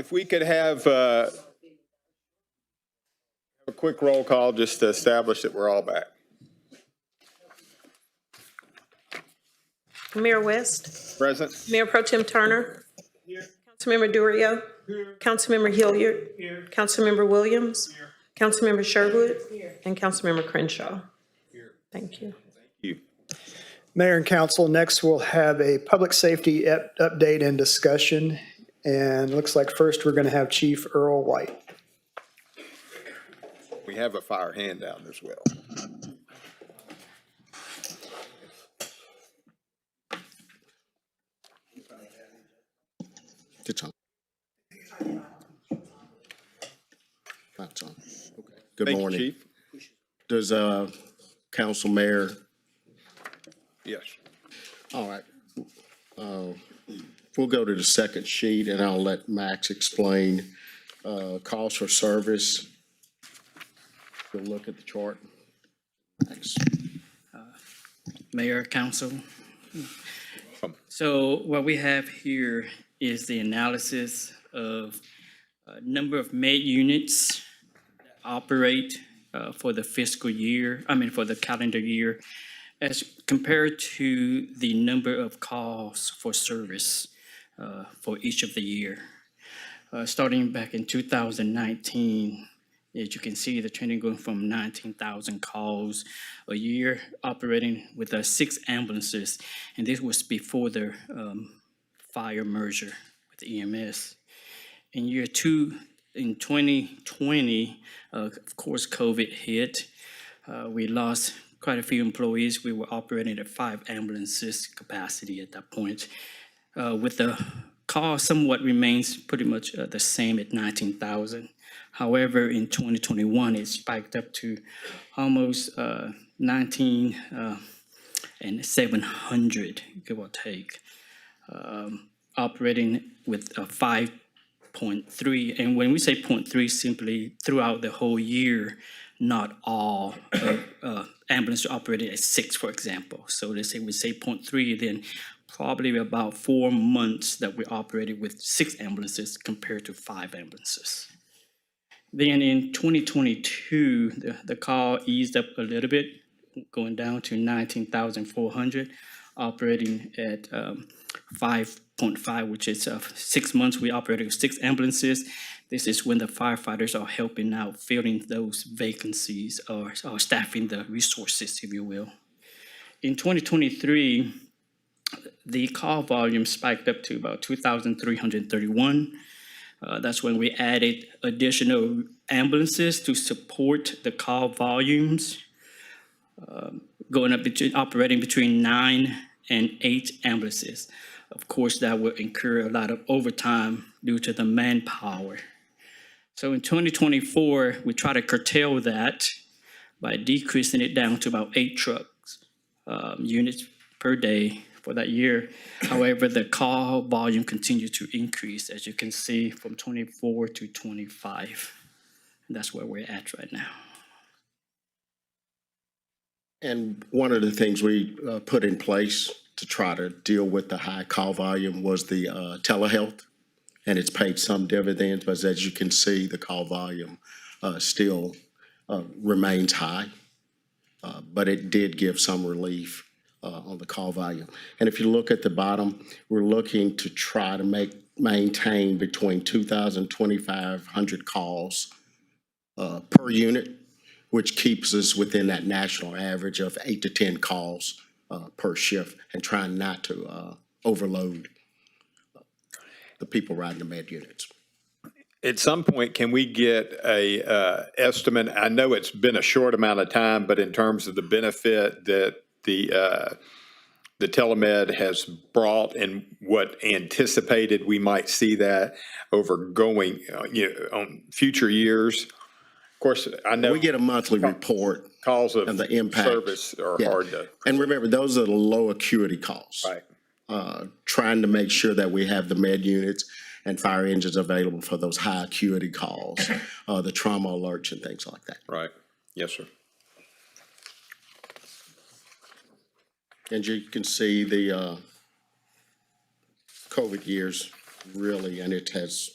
If we could have a quick roll call just to establish that we're all back. Mayor West, Present? Mayor Pro Tem Turner, Councilmember Durio, Councilmember Hilliard, Councilmember Williams, Councilmember Sherwood, and Councilmember Crenshaw. Thank you. You. Mayor and council, next we'll have a public safety update and discussion. And it looks like first we're going to have Chief Earl White. We have a fire handout as well. It's on. That's on. Okay. Good Thank you, morning. Chief. Does Council Mayor, Yes. all right. We'll go to the second sheet and I'll let Max explain calls for service. We'll look at the chart. Max. Mayor, council. So what we have here is the analysis of number of med units that operate for the fiscal year, for the calendar year, as compared to the number of calls for service for each of the year. Starting back in 2019, as you can see, the trending going from 19,000 calls a year, operating with 6 ambulances, and this was before the fire merger with EMS. In year 2, in 2020, of course, COVID hit. We lost quite a few employees. We were operating at 5 ambulances capacity at that point. With the call somewhat remains pretty much the same at 19,000. However, in 2021, it spiked up to almost 19,700, give or take, operating with a 5.3. And when we say 0.3, simply throughout the whole year, not all ambulances operated at 6, for example. So let's say we say 0.3, then probably about 4 months that we operated with 6 ambulances compared to 5 ambulances. Then in 2022, the call eased up a little bit, going down to 19,400, operating at 5.5, which is 6 months we operated with 6 ambulances. This is when the firefighters are helping out, filling those vacancies or staffing the resources, if you will. In 2023, the call volume spiked up to about 2,331. That's when we added additional ambulances to support the call volumes, operating between 9 and 8 ambulances. Of course, that will incur a lot of overtime due to the manpower. So in 2024, we try to curtail that by decreasing it down to about 8 trucks, units per day for that year. However, the call volume continued to increase, as you can see, from 24 to 25. And that's where we're at right now. And one of the things we put in place to try to deal with the high call volume was the telehealth, and it's paid some dividends, but as you can see, the call volume still remains high, but it did give some relief on the call volume. And if you look at the bottom, we're looking to try to maintain between 2,000 and 2,500 calls per unit, which keeps us within that national average of 8 to 10 calls per shift, and trying not to overload the people riding the med units. At some point, can we get a estimate? I know it's been a short amount of time, but in terms of the benefit that the telemed has brought and what anticipated we might see that over going, on future years. Of course, I know we get a monthly report calls of the impact service are hard to. And remember, those are the low acuity calls. Right. Trying to make sure that we have the med units and fire engines available for those high acuity calls, the trauma alerts and things like that. Right. Yes, sir. And you can see the COVID years really, and it has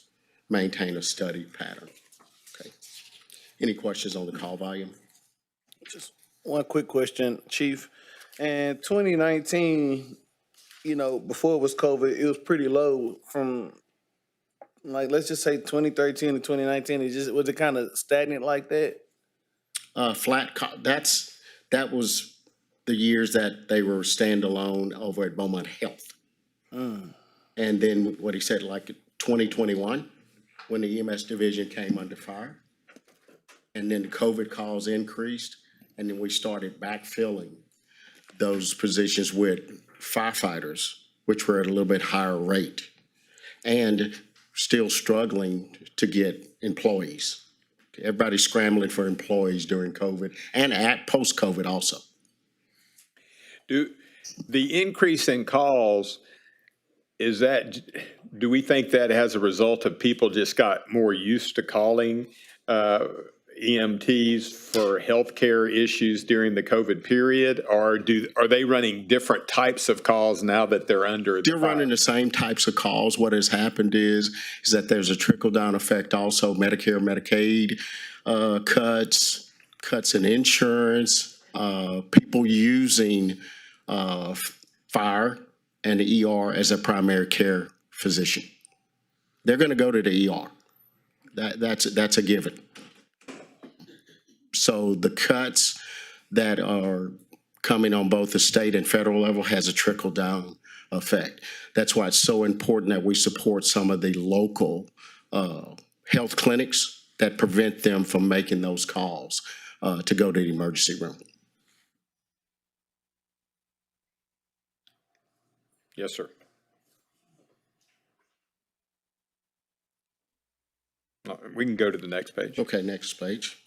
maintain a steady pattern. Okay. Any questions on the call volume? Just one quick question, Chief. In 2019, before it was COVID, it was pretty low from, like, let's just say 2013 to 2019. Was it kind of stagnant like that? That was the years that they were standalone over at Beaumont Health. And then what he said, like 2021, when the EMS division came under fire, and then the COVID calls increased, and then we started backfilling those positions with firefighters, which were at a little bit higher rate, and still struggling to get employees. Everybody's scrambling for employees during COVID and at post-COVID also. Do the increase in calls, do we think that as a result of people just got more used to calling EMTs for healthcare issues during the COVID period, or are they running different types of calls now that they're under the They're running the same types of calls. What has happened is that there's a trickle-down effect also, Medicare, Medicaid cuts in insurance, people using fire and the ER as a primary care physician. They're going to go to the ER. That's a given. So the cuts that are coming on both the state and federal level has a trickle-down effect. That's why it's so important that we support some of the local health clinics that prevent them from making those calls to go to the emergency room. Yes, sir. We can go to the next page. Okay, next page.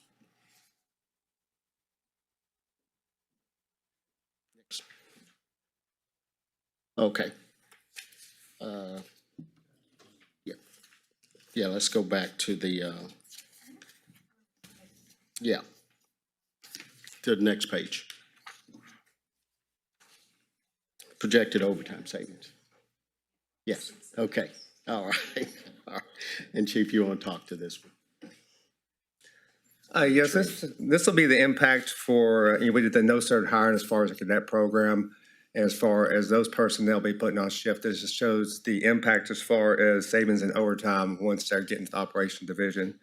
Okay. Yeah, let's go back to the, to the next page. Projected overtime savings. Yes, okay, all right. All right. And Chief, you want to talk to this one? Yes, this will be the impact for, we did the no-cert hiring as far as the cadet program. As far as those personnel be putting on shift, this just shows the impact as far as savings in overtime once they're getting to the operation division.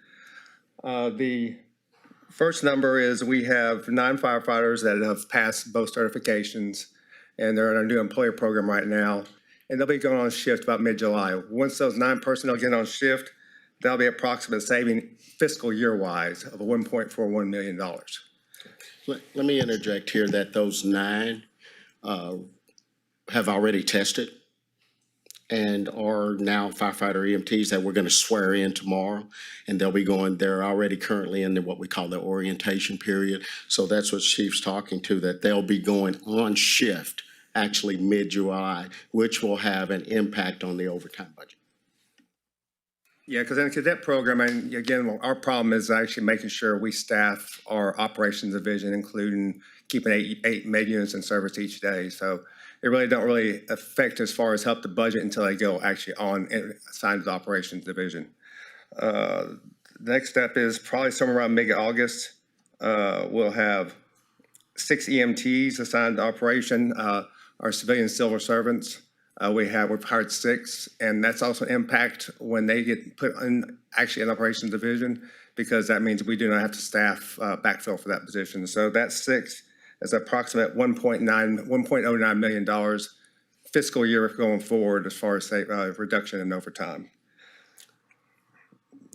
The first number is we have 9 firefighters that have passed both certifications, and they're in our new employer program right now, and they'll be going on shift about mid-July. Once those 9 personnel get on shift, that'll be approximate saving fiscal year-wise of $1.41 million. Let me interject here that those 9 have already tested and are now firefighter EMTs that we're going to swear in tomorrow, and they're already currently in what we call the orientation period. So that's what Chief's talking to, that they'll be going on shift actually mid-July, which will have an impact on the overtime budget. Yeah, because in the cadet program, and again, our problem is actually making sure we staff our operations division, including keeping 8 med units in service each day. So it really don't affect as far as help the budget until they go actually on and assigned to the operations division. The next step is probably somewhere around mid-August. We'll have 6 EMTs assigned to operation, our civilian civil servants. We've hired 6, and that's also impact when they get put in actually an operations division, because that means we do not have to staff backfill for that position. So that 6 is approximate $1.09 million fiscal year going forward as far as reduction in overtime.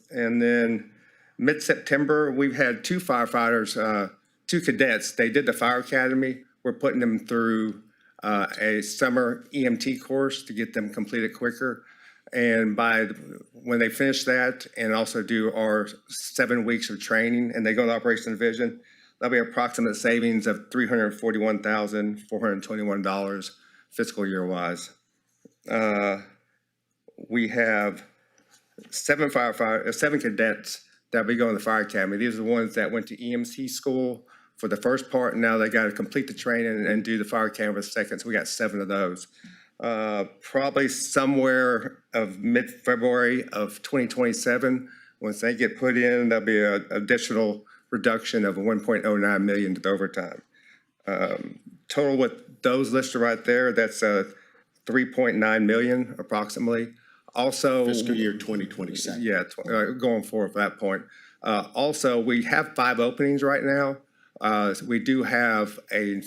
And then mid-September, we've had 2 firefighters, 2 cadets. They did the fire academy. We're putting them through a summer EMT course to get them completed quicker. And when they finish that and also do our 7 weeks of training and they go to the operations division, that'll be approximate savings of $341,421 fiscal year wise. We have 7 cadets that we go in the fire academy. These are the ones that went to EMC school for the first part, and now they got to complete the training and do the fire academy for the second. So we got 7 of those. probably somewhere of mid-February of 2027. Once they get put in, there'll be an additional reduction of 1.09 million to the overtime. Total with those listed right there, that's 3.9 million approximately. Also. Fiscal year 2027. Yeah, going forward for that point. Also, we have 5 openings right now. We do have a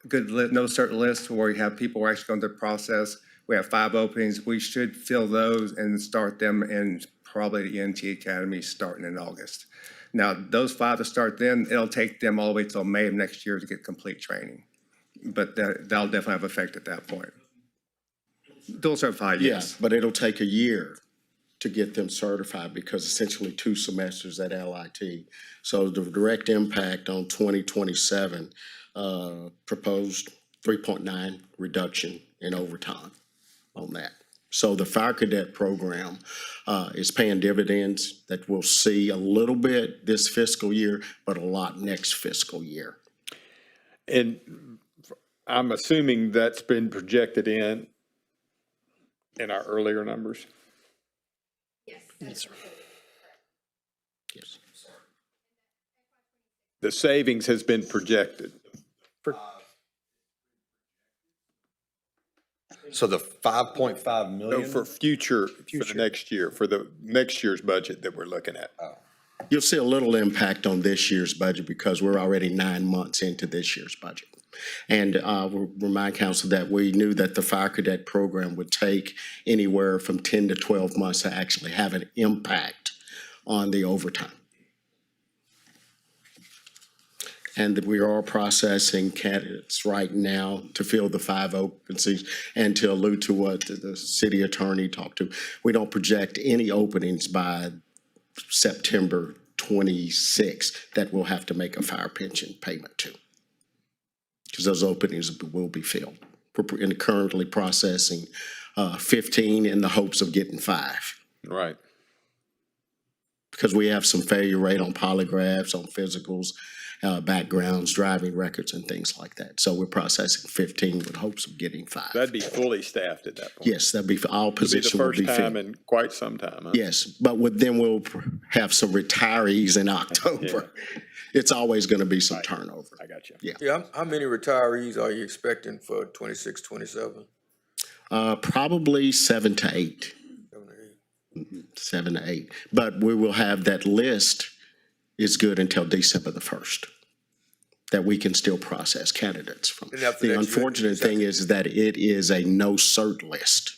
good no certain list where we have people who are actually going through the process. We have 5 openings. We should fill those and start them in probably the ENT Academy starting in August. Now, those 5 to start then, it'll take them all the way till May of next year to get complete training. But that'll definitely have effect at that point. Dual certified, yes. Yeah, but it'll take a year to get them certified because essentially 2 semesters at LIT. So the direct impact on 2027, proposed 3.9 reduction in overtime on that. So the fire cadet program is paying dividends that we'll see a little bit this fiscal year, but a lot next fiscal year. And I'm assuming that's been projected in our earlier numbers? Yes. Yes. The savings has been projected. So the 5.5 No, million? for the next year, for the next year's budget that we're looking at. You'll see a little impact on this year's budget because we're already 9 months into this year's budget. And we'll remind council that we knew that the fire cadet program would take anywhere from 10 to 12 months to actually have an impact on the overtime. And that we are processing candidates right now to fill the 5 vacancies. And to allude to what the city attorney talked to, we don't project any openings by September 26 that we'll have to make a fire pension payment to, because those openings will be filled. We're currently processing 15 in the hopes of getting 5. Right. Because we have some failure rate on polygraphs, on physicals, backgrounds, driving records, and things like that. So we're processing 15 with hopes of getting 5. That'd be fully staffed at that point. Yes, that'd be, all positions will be The first filled. time in quite some time, huh? Yes, but then we'll have some retirees in October. It's always going to be some turnover. I got you. Yeah. Yeah, how many retirees are you expecting for 26, 27? Probably 7 to 8. 7 to 8. 7 to 8. But we will have that list is good until December the 1st, that we can still process candidates from. And after The that, unfortunate thing is that it is a no cert list,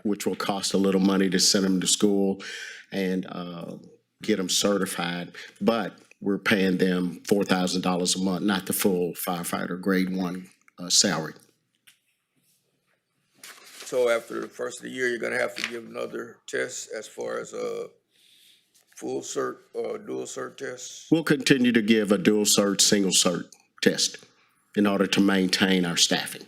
which will cost a little money to send them to school and get them certified. But we're paying them $4,000 a month, not the full firefighter grade 1 salary. So after the first of the year, you're gonna have to give another test as far as full cert or dual cert tests? We'll continue to give a dual cert, single cert test in order to maintain our staffing.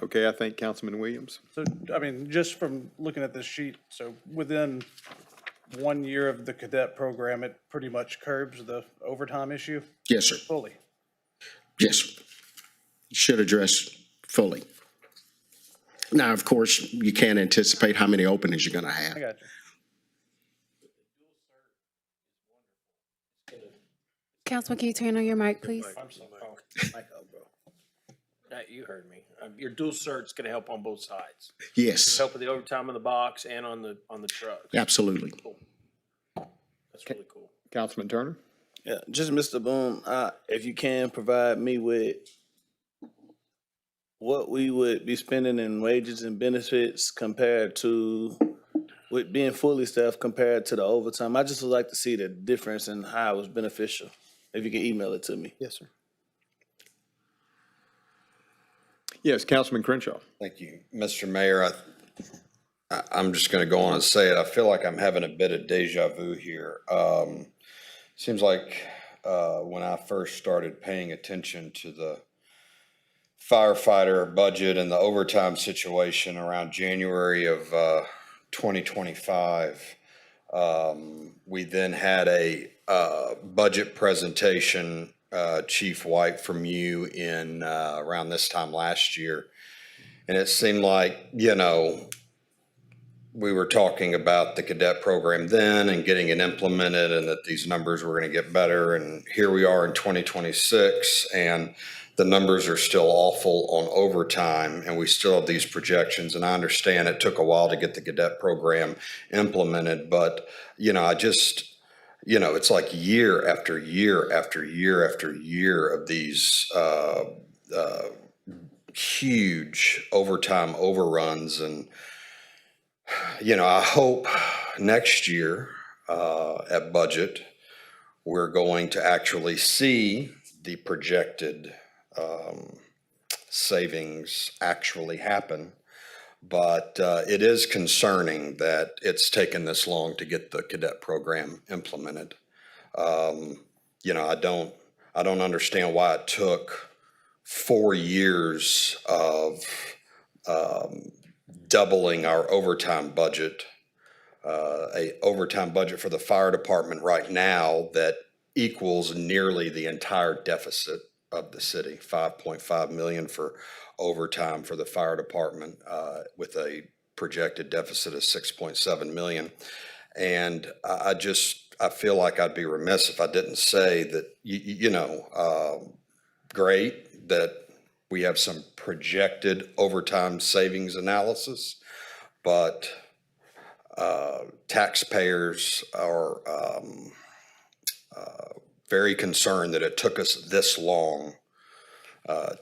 Okay, I think Councilman Williams. So, I mean, just from looking at this sheet, so within 1 year of the cadet program, it pretty much curbs the overtime issue Yes, sir. fully. Yes. Should address fully. Now, of course, you can't anticipate how many openings you're going to have. I got you. Councilman, can you turn on your mic, please? I'm sorry. Mike, bro. You heard me. Your dual cert's gonna help on both sides. Yes, Help with the overtime in the box and on the truck. absolutely. That's really cool. Councilman Turner? Yeah, just Mr. Boone, if you can provide me with what we would be spending in wages and benefits compared to, with being fully staffed compared to the overtime. I just would like to see the difference in how it was beneficial. If you can email it to me. Yes, sir. Yes, Councilman Crenshaw. Thank you, Mr. Mayor. I'm just going to go on and say it. I feel like I'm having a bit of deja vu here. Seems like when I first started paying attention to the firefighter budget and the overtime situation around January of 2025, we then had a budget presentation Chief White, from you in around this time last year. And it seemed like, we were talking about the cadet program then and getting it implemented and that these numbers were going to get better. And here we are in 2026 and the numbers are still awful on overtime and we still have these projections. And I understand it took a while to get the cadet program implemented, but, I just, it's like year after year after year after year of these huge overtime overruns. And, I hope next year at budget, we're going to actually see the projected savings actually happen. But it is concerning that it's taken this long to get the cadet program implemented. I don't understand why it took 4 years of doubling our overtime budget, a overtime budget for the fire department right now that equals nearly the entire deficit of the city, 5.5 million for overtime for the fire department, with a projected deficit of 6.7 million. And I feel like I'd be remiss if I didn't say that, great that we have some projected overtime savings analysis, but taxpayers are very concerned that it took us this long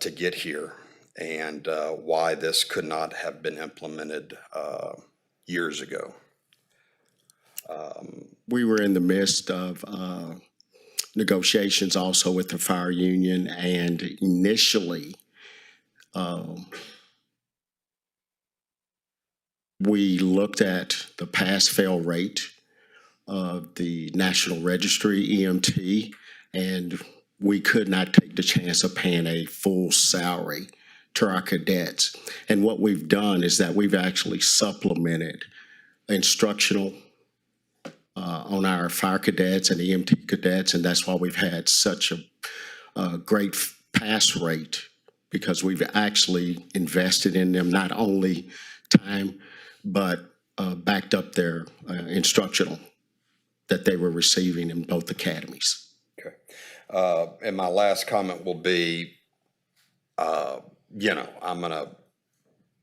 to get here and why this could not have been implemented years ago. We were in the midst of negotiations also with the fire union, and initially we looked at the pass-fail rate of the National Registry EMT, and we could not take the chance of paying a full salary to our cadets. And what we've done is that we've actually supplemented instructional on our fire cadets and EMT cadets, and that's why we've had such a great pass rate, because we've actually invested in them, not only time, but backed up their instructional that they were receiving in both academies. Okay. And my last comment will be, I'm going to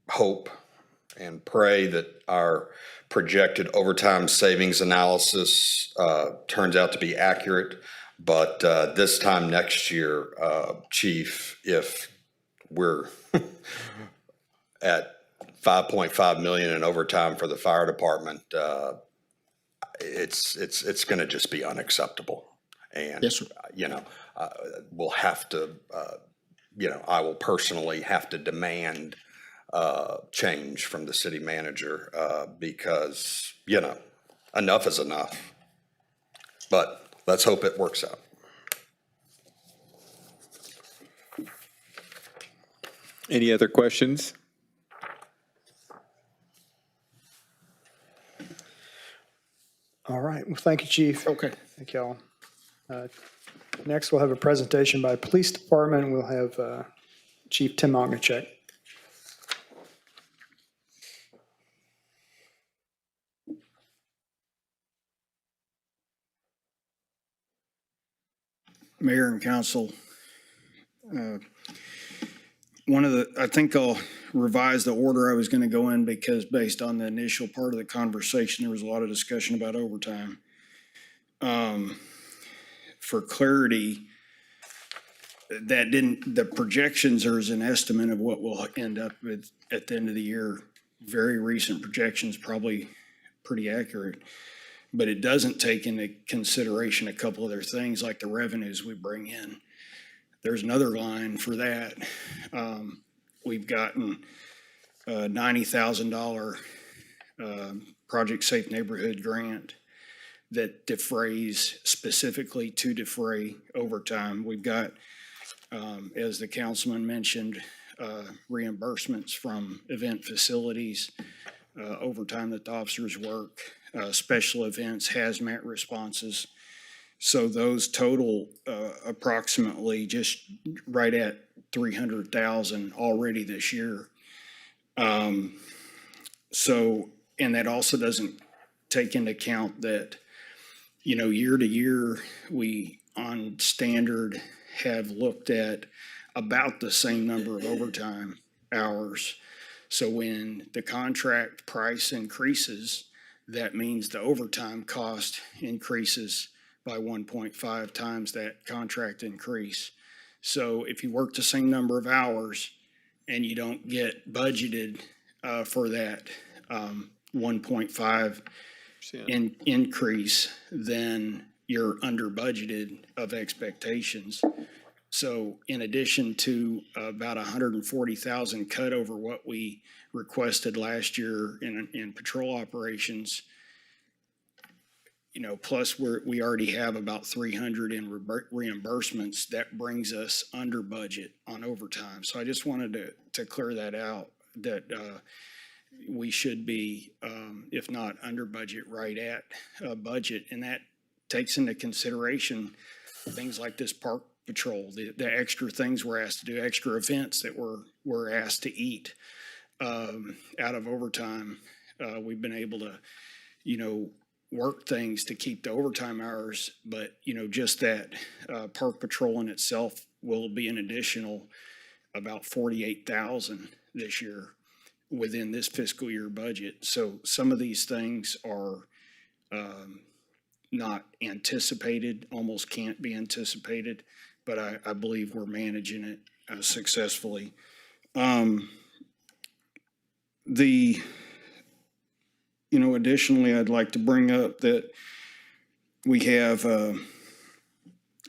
hope and pray that our projected overtime savings analysis turns out to be accurate. But this time next year, Chief, if we're at 5.5 million in overtime for the fire department, it's going to just be unacceptable. And, yes, sir. We'll have to, I will personally have to demand change from the city manager because, enough is enough. But let's hope it works out. Any other questions? All right. Well, thank you, Chief. Okay. Thank y'all. Next, we'll have a presentation by Police Department. We'll have Chief Tim Ognichek. Mayor and council, I think I'll revise the order I was going to go in, because based on the initial part of the conversation, there was a lot of discussion about overtime. For clarity, the projections are as an estimate of what we'll end up with at the end of the year. Very recent projections, probably pretty accurate. But it doesn't take into consideration a couple other things like the revenues we bring in. There's another line for that. We've gotten a $90,000 Project Safe Neighborhood grant that defrays specifically to defray overtime. We've got, as the councilman mentioned, reimbursements from event facilities, overtime that the officers work, special events, hazmat responses. So those total approximately just right at 300,000 already this year. So, and that also doesn't take into account that, you know, year to year, we on standard have looked at about the same number of overtime hours. So when the contract price increases, that means the overtime cost increases by 1.5 times that contract increase. So if you work the same number of hours and you don't get budgeted for that 1.5 increase, then you're under budgeted of expectations. So in addition to about 140,000 cut over what we requested last year in patrol operations, you know, plus we already have about 300 in reimbursements, that brings us under budget on overtime. So I just wanted to clear that out, that we should be, if not under budget, right at budget. And that takes into consideration things like this park patrol, the extra things we're asked to do, extra events that we're asked to eat out of overtime. We've been able to, you know, work things to keep the overtime hours, but, you know, just that park patrol in itself will be an additional about 48,000 this year within this fiscal year budget. So some of these things are not anticipated, almost can't be anticipated, but I believe we're managing it successfully. You know, additionally, I'd like to bring up that we have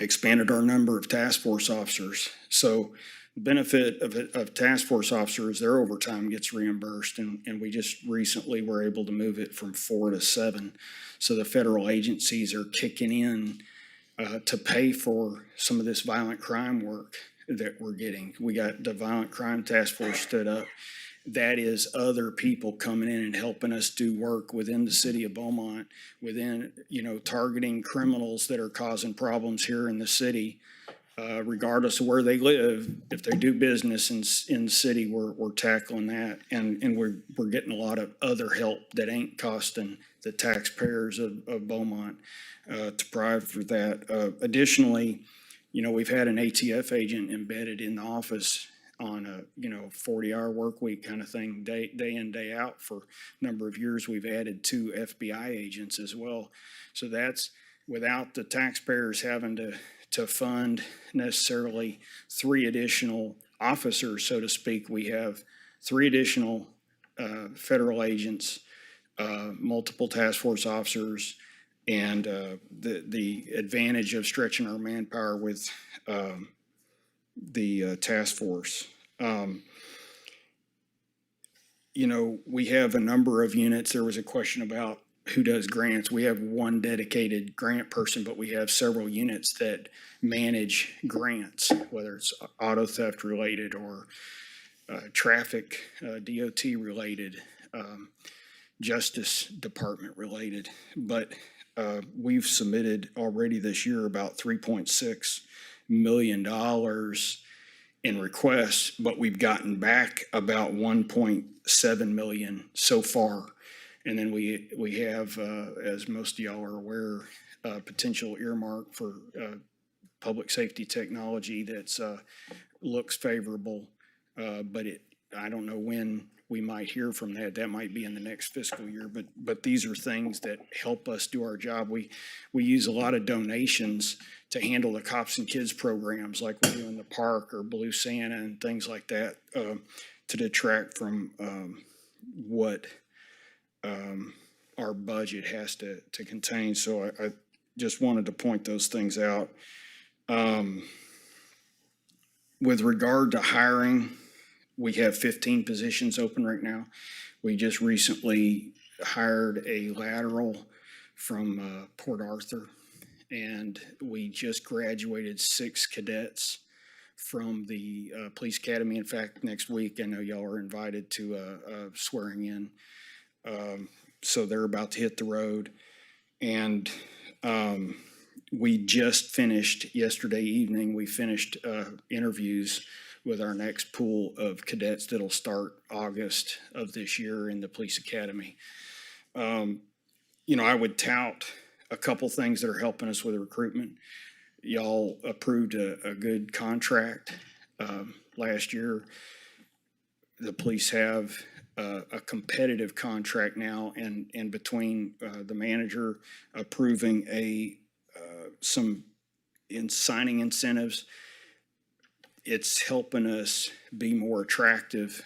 expanded our number of task force officers. So the benefit of task force officers, their overtime gets reimbursed, and we just recently were able to move it from 4 to 7. So the federal agencies are kicking in to pay for some of this violent crime work that we're getting. We got the violent crime task force stood up. That is other people coming in and helping us do work within the city of Beaumont, within, you know, targeting criminals that are causing problems here in the city, regardless of where they live. If they do business in the city, we're tackling that, and we're getting a lot of other help that ain't costing the taxpayers of Beaumont to provide for that. Additionally, you know, we've had an ATF agent embedded in the office on a, you know, 40-hour work week kind of thing, day in, day out. For a number of years, we've added 2 FBI agents as well. So that's without the taxpayers having to fund necessarily 3 additional officers, so to speak. We have 3 additional federal agents, multiple task force Officers, and the advantage of stretching our manpower with the task force. You know, we have a number of units. There was a question about who does grants. We have 1 dedicated grant person, but we have several units that manage grants, whether it's auto theft related or traffic, DOT related, Justice Department related. But we've submitted already this year about $3.6 million in requests, but we've gotten back about 1.7 million so far. And then we have, as most of y'all are aware, potential earmark for public safety technology that's looks favorable, but I don't know when we might hear from that. That might be in the next fiscal year, but these are things that help us do our job. We use a lot of donations to handle the Cops and Kids programs like we do in the park or Blue Santa and things like that, to detract from what our budget has to contain. So I just wanted to point those things out. With regard to hiring, we have 15 positions open right now. We just recently hired a lateral from Port Arthur, and we just graduated 6 cadets from the police academy. In fact, next week, I know y'all are invited to swearing in. So they're about to hit the road. And We just finished, yesterday evening, we finished interviews with our next pool of cadets that'll start August of this year in the police academy. You know, I would tout a couple things that are helping us with recruitment. Y'all approved a good contract last year. The police have a competitive contract now, and between the manager approving some signing incentives, it's helping us be more attractive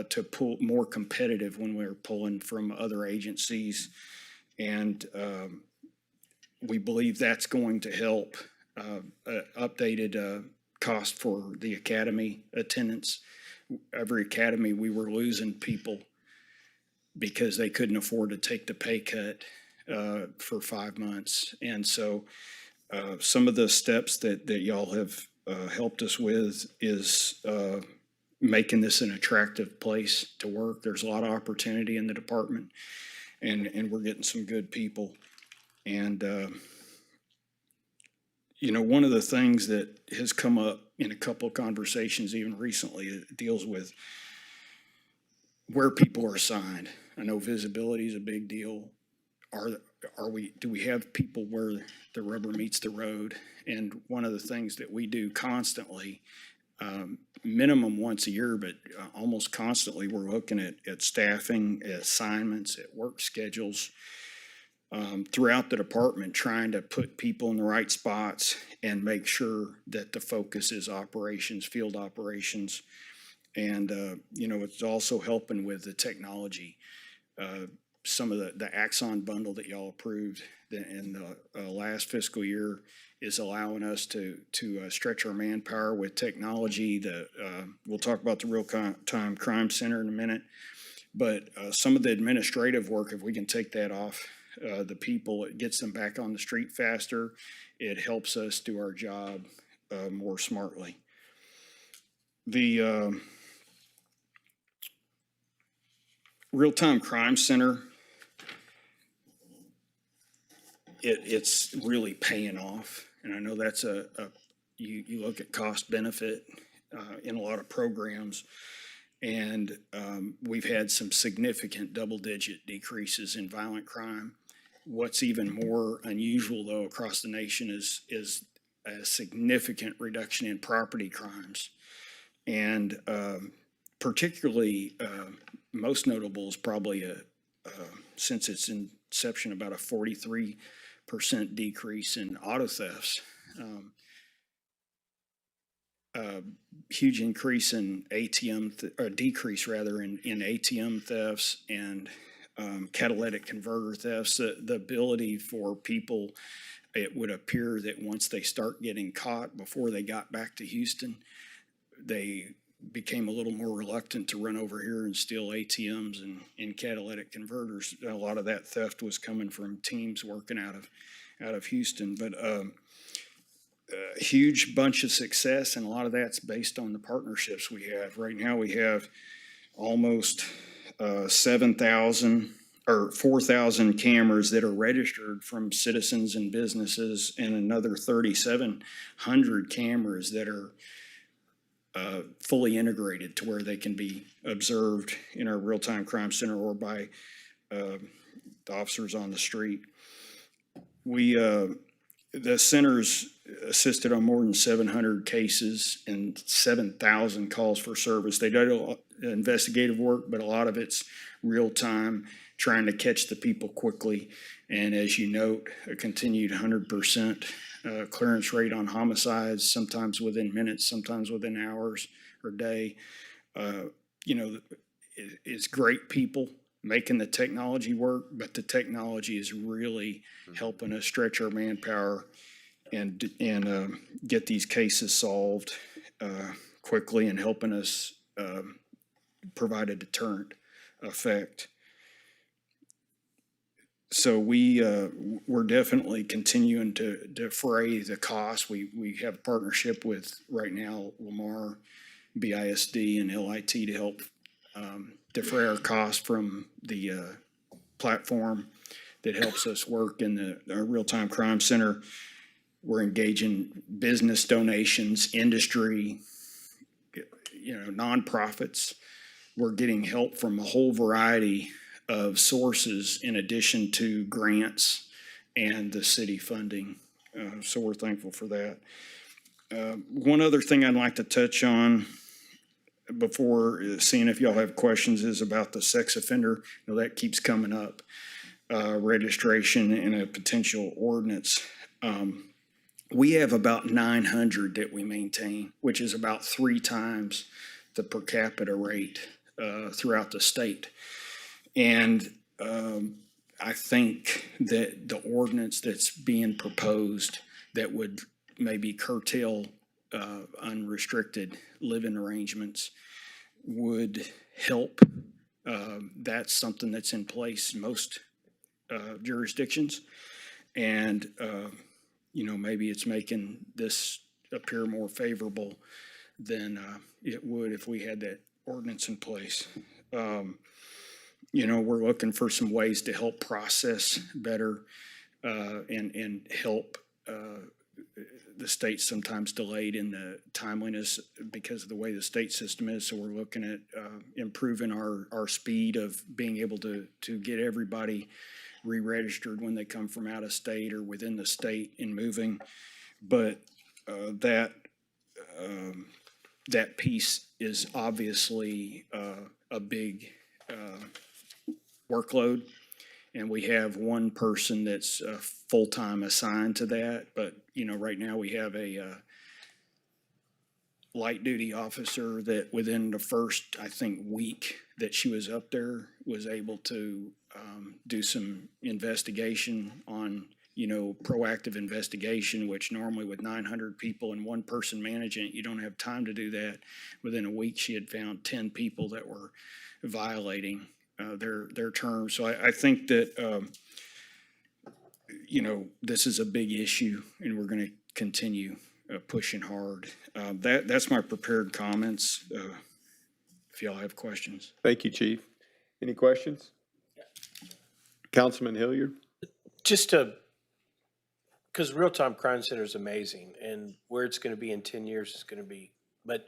to pull more competitive when we're pulling from other agencies. And we believe that's going to help. Updated cost for the academy attendance. Every academy, we were losing people because they couldn't afford to take the pay cut for 5 months. And so some of the steps that y'all have helped us with is making this an attractive place to work. There's a lot of opportunity in the department, and we're getting some good people. And you know, one of the things that has come up in a couple of conversations even recently, it deals with where people are assigned. I know visibility is a big deal. Do we have people where the rubber meets the road? And one of the things that we do constantly, minimum once a year, but almost constantly, we're looking at staffing, at assignments, at work schedules, throughout the department, trying to put people in the right spots and make sure that the focus is operations, field operations. And, you know, it's also helping with the technology. Some of the Axon bundle that y'all approved in the last fiscal year is allowing us to stretch our manpower with technology. We'll talk about the real-time crime center in a minute. But some of the administrative work, if we can take that off the people, it gets them back on the street faster. It helps us do our job more smartly. The real-time crime center, it's really paying off. And I know that's you look at cost benefit in a lot of programs, and we've had some significant double-digit decreases in violent crime. What's even more unusual, though, across the nation is a significant reduction in property crimes. And particularly, most notable is probably since its inception, about a 43% decrease in auto thefts. Huge increase in decrease rather in ATM thefts and catalytic converter thefts. The ability for people, it would appear that once they start getting caught, before they got back to Houston, they became a little more reluctant to run over here and steal ATMs and catalytic converters. A lot of that theft was coming from teams working out of Houston, but a huge bunch of success, and a lot of that's based on the partnerships we have. Right now we have almost 7,000 or 4,000 cameras that are registered from citizens and businesses, and another 3,700 cameras that are fully integrated to where they can be observed in our real-time crime center or by the officers on the street. The center's assisted on more than 700 cases and 7,000 calls for service. They do investigative work, but a lot of it's real-time, trying to catch the people quickly. And as you note, a continued 100% clearance rate on homicides, sometimes within minutes, sometimes within hours or day. You know, it's great people making the technology work, but the technology is really helping us stretch our manpower and get these cases solved quickly, and helping us provide a deterrent effect. So we're definitely continuing to defray the cost. We have a partnership with, right now, Lamar, BISD, and LIT to help defray our costs from the platform that helps us work in the real-time crime center. We're engaging business donations, industry, nonprofits. We're getting help from a whole variety of sources in addition to grants and the city funding. So we're thankful for that. One other thing I'd like to touch on before seeing if y'all have questions is about the sex offender. That keeps coming up, registration and a potential ordinance. We have about 900 that we maintain, which is about 3 times the per capita rate throughout the state. And I think that the ordinance that's being proposed that would maybe curtail unrestricted living arrangements would help. That's something that's in place in most jurisdictions. And, maybe it's making this appear more favorable than it would if we had that ordinance in place. We're looking for some ways to help process better and help. The state's sometimes delayed in the timeliness because of the way the state system is. So we're looking at improving our speed of being able to get everybody re-registered when they come from out of state or within the state and moving. But that piece is obviously a big workload. And we have one person that's full-time assigned to that. But, right now we have a light duty officer that within the first, I think, week that she was up there was able to do some investigation on, proactive investigation, which normally with 900 people and one person managing it, you don't have time to do that. Within a week, she had found 10 people that were violating their terms. So I think that, this is a big issue and we're going to continue pushing hard. That's my prepared comments. If y'all have questions. Thank you, Chief. Any questions? Councilman Hilliard? Just because Real-Time Crime Center is amazing, and where it's going to be in 10 years is going to be, but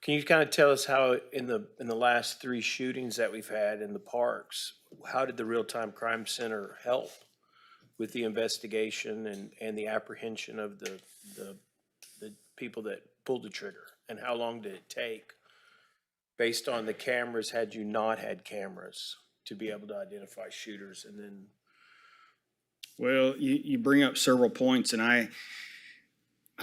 can you kind of tell us how in the last 3 shootings that we've had in the parks, how did the Real-Time Crime Center help with the investigation and the apprehension of the people that pulled the trigger? And how long did it take, based on the cameras, had you not had cameras, to be able to identify shooters? And then, well, you bring up several points, and I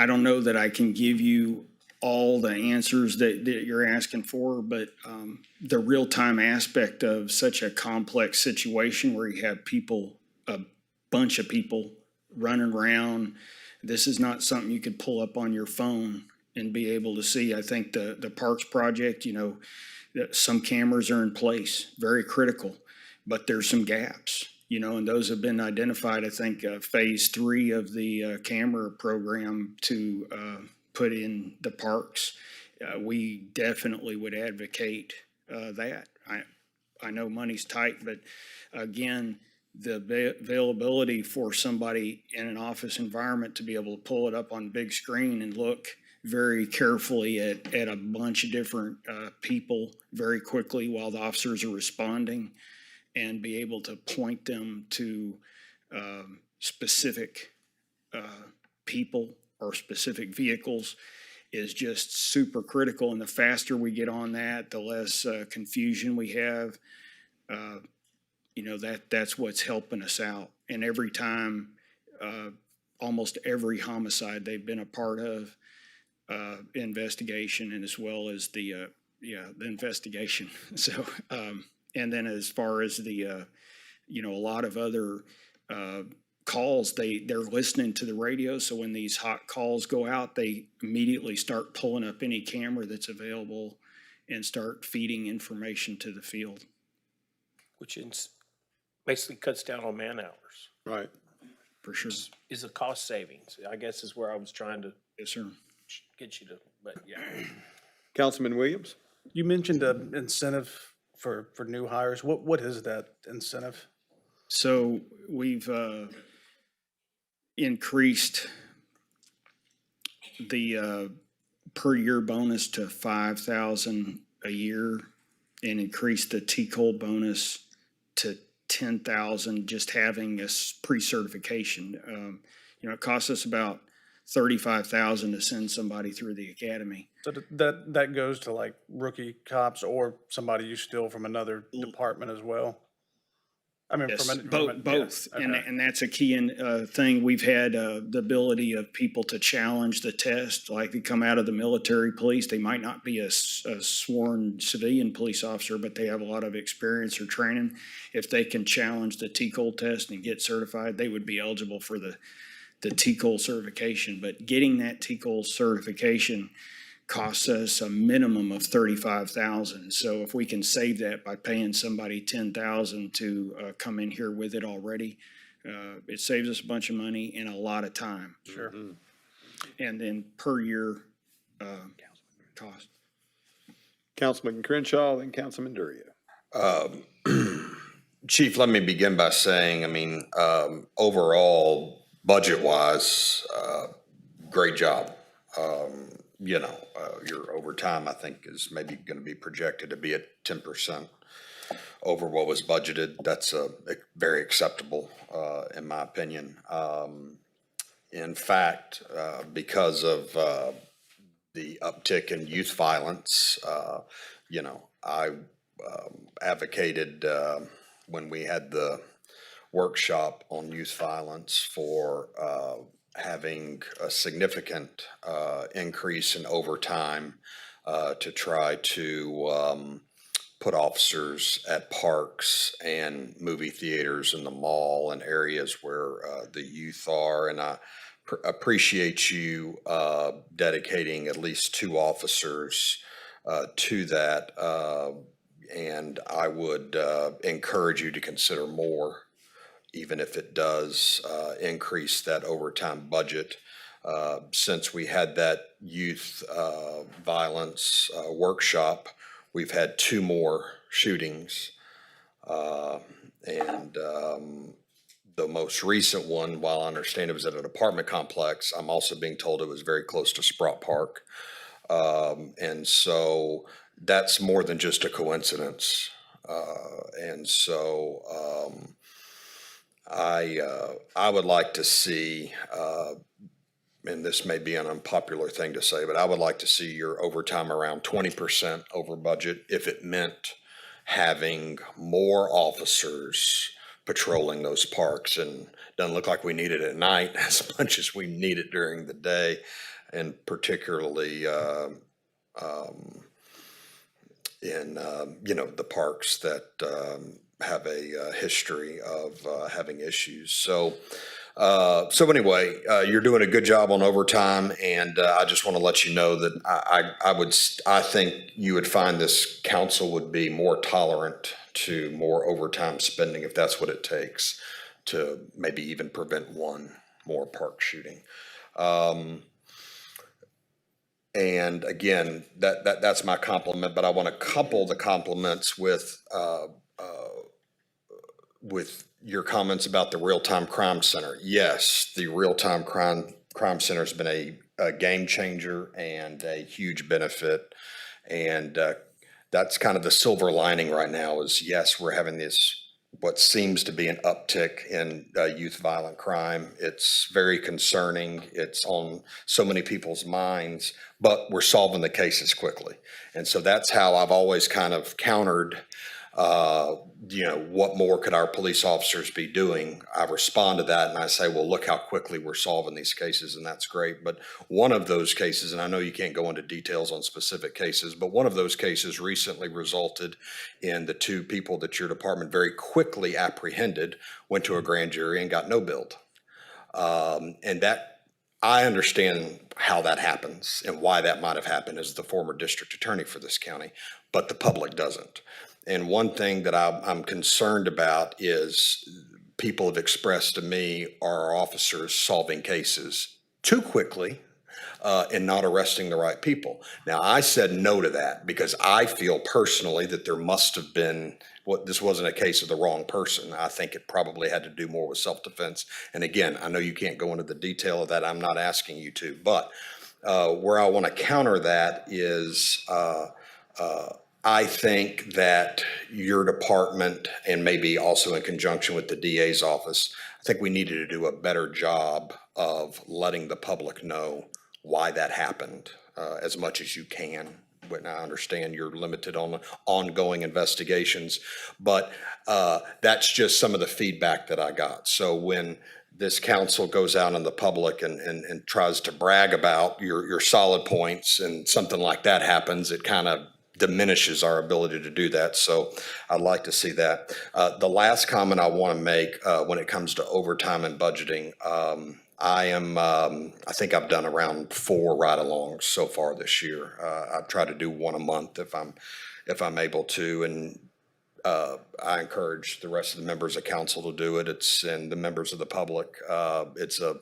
don't know that I can give you all the answers that you're asking for, but the real-time aspect of such a complex situation where you have people, a bunch of people running around, this is not something you could pull up on your phone and be able to see. I think the Parks Project, some cameras are in place, very critical, but there's some gaps, and those have been identified. I think phase 3 of the camera program to put in the parks. We definitely would advocate that. I know money's tight, but again, the availability for somebody in an office environment to be able to pull it up on big screen and look very carefully at a bunch of different people very quickly while the officers are responding, and be able to point them to specific people or specific vehicles is just super critical. And the faster we get on that, the less confusion we have. That's what's helping us out. And every time, almost every homicide they've been a part of, investigation, and as well as the investigation. So, and then as far as the, a lot of other calls, they're listening to the radio. So when these hot calls go out, they immediately start pulling up any camera that's available and start feeding information to the field. which basically cuts down on man hours. Right. For sure. Is a cost savings, I guess, is where I was trying to Yes, sir. get you to, but yeah. Councilman Williams? You mentioned an incentive for new hires. What is that incentive? So we've increased the per year bonus to 5,000 a year and increase the T-Cole bonus to 10,000, just having a pre-certification. It costs us about 35,000 to send somebody through the academy. So that goes to like rookie cops or somebody you steal from another department as well? I mean, Yes, from both. yeah, And, okay. and that's a key thing. We've had the ability of people to challenge the test, like they come out of the military police. They might not be a sworn civilian police officer, but they have a lot of experience or training. If they can challenge the T-Cole test and get certified, they would be eligible for the T-Cole certification. But getting that T-Cole certification costs us a minimum of 35,000. So if we can save that by paying somebody 10,000 to come in here with it already, it saves us a bunch of money and a lot of time. Sure. And then per year cost. Councilman Crenshaw, then Councilman Durio. Chief, let me begin by saying, I mean, overall, budget-wise, great job. Your overtime, I think, is maybe going to be projected to be at 10% over what was budgeted. That's very acceptable, in my opinion. In fact, because of the uptick in youth violence, I advocated when we had the workshop on youth violence for having a significant increase in overtime to try to put officers at parks and movie theaters in the mall and areas where the youth are. And I appreciate you dedicating at least 2 officers to that. And I would encourage you to consider more, even if it does increase that overtime budget. Since we had that youth violence workshop, we've had 2 more shootings. And the most recent one, while I understand it was at an apartment complex, I'm also being told it was very close to Sprott Park. And so that's more than just a coincidence. And so I would like to see, and this may be an unpopular thing to say, but I would like to see your overtime around 20% over budget if it meant having more officers patrolling those parks. And doesn't look like we need it at night as much as we need it during the day, and particularly in the parks that have a history of having issues. So anyway, you're doing a good job on overtime, and I just want to let you know that I think you would find this council would be more tolerant to more overtime spending if that's what it takes to maybe even prevent one more park shooting. And again, that's my compliment, but I want to couple the compliments with your comments about the real-time crime center. Yes, the real-time crime center has been a game changer and a huge benefit. And that's kind of the silver lining right now is, yes, we're having this, what seems to be an uptick in youth violent crime. It's very concerning. It's on so many people's minds, but we're solving the cases quickly. And so that's how I've always kind of countered, what more could our police officers be doing? I respond to that and I say, well, look how quickly we're solving these cases, and that's great. But one of those cases, and I know you can't go into details on specific cases, but one of those cases recently resulted in the 2 people that your department very quickly apprehended, went to a grand jury and got no billed. And that, I understand how that happens and why that might have happened as the former district attorney for this county, but the public doesn't. And one thing that I'm concerned about is people have expressed to me, are our officers solving cases too quickly and not arresting the right people? Now, I said no to that because I feel personally that there must have been, this wasn't a case of the wrong person. I think it probably had to do more with self-defense. And again, I know you can't go into the detail of that. I'm not asking you to, but Where I want to counter that is I think that your department, and maybe also in conjunction with the DA's office, I think we needed to do a better job of letting the public know why that happened as much as you can. When I understand you're limited on ongoing investigations, but that's just some of the feedback that I got. So when this council goes out in the public and tries to brag about your solid points and something like that happens, it kind of diminishes our ability to do that. So I'd like to see that. The last comment I want to make when it comes to overtime and budgeting, I think I've done around 4 ride-alongs so far this year. I've tried to do 1 a month if I'm able to, and I encourage the rest of the members of council to do it. And the members of the public. It's a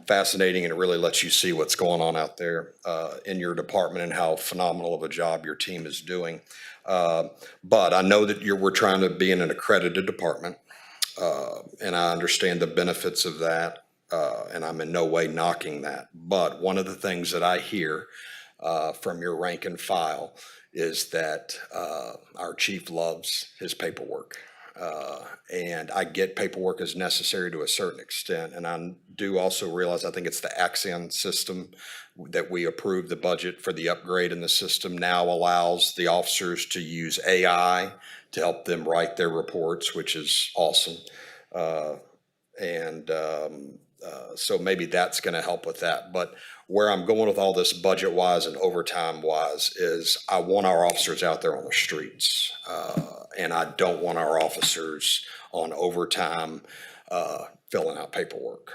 fascinating, and it really lets you see what's going on out there in your department and how phenomenal of a job your team is doing. But I know that we're trying to be in an accredited department, and I understand the benefits of that. And I'm in no way knocking that. But one of the things that I hear from your rank and file is that our chief loves his paperwork. And I get paperwork is necessary to a certain extent. And I do also realize, I think it's the Axion system that we approved the budget for the upgrade in the system now allows the officers to use AI to help them write their reports, which is awesome. So maybe that's going to help with that. But where I'm going with all this budget wise and overtime wise is I want our officers out there on the streets. And I don't want our officers on overtime filling out paperwork.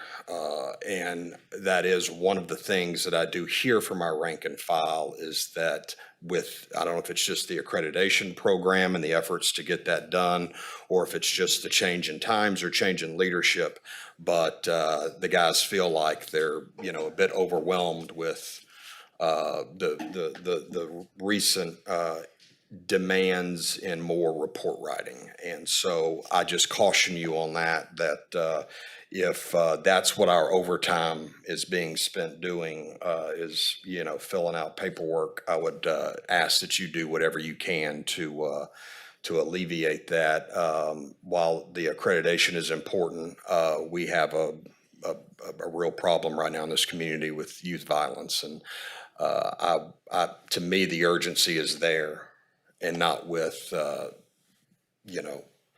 And that is one of the things that I do hear from our rank and file is that I don't know if it's just the accreditation program and the efforts to get that done, or if it's just the change in times or change in leadership, but the guys feel like they're, a bit overwhelmed with the recent demands in more report writing. And so I just caution you on that if that's what our overtime is being spent doing, is, filling out paperwork, I would ask that you do whatever you can to alleviate that. While the accreditation is important, we have a real problem right now in this community with youth violence. And to me, the urgency is there and not with,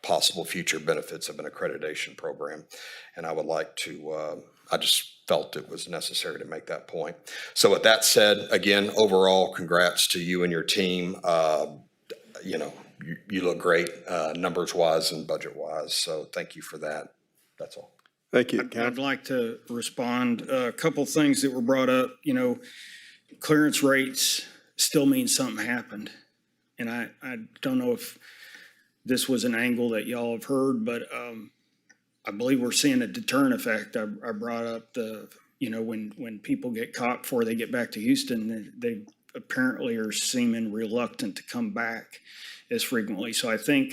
possible future benefits of an accreditation program. And I would like to, I just felt it was necessary to make that point. So with that said, again, overall, congrats to you and your team. You look great, numbers wise and budget wise. So thank you for that. That's all. Thank you. I'd like to respond. A couple things that were brought up, clearance rates still mean something happened. And I don't know if this was an angle that y'all have heard, but I believe we're seeing a deterrent effect. I brought up when people get caught before they get back to Houston, they apparently are seeming reluctant to come back as frequently. So I think,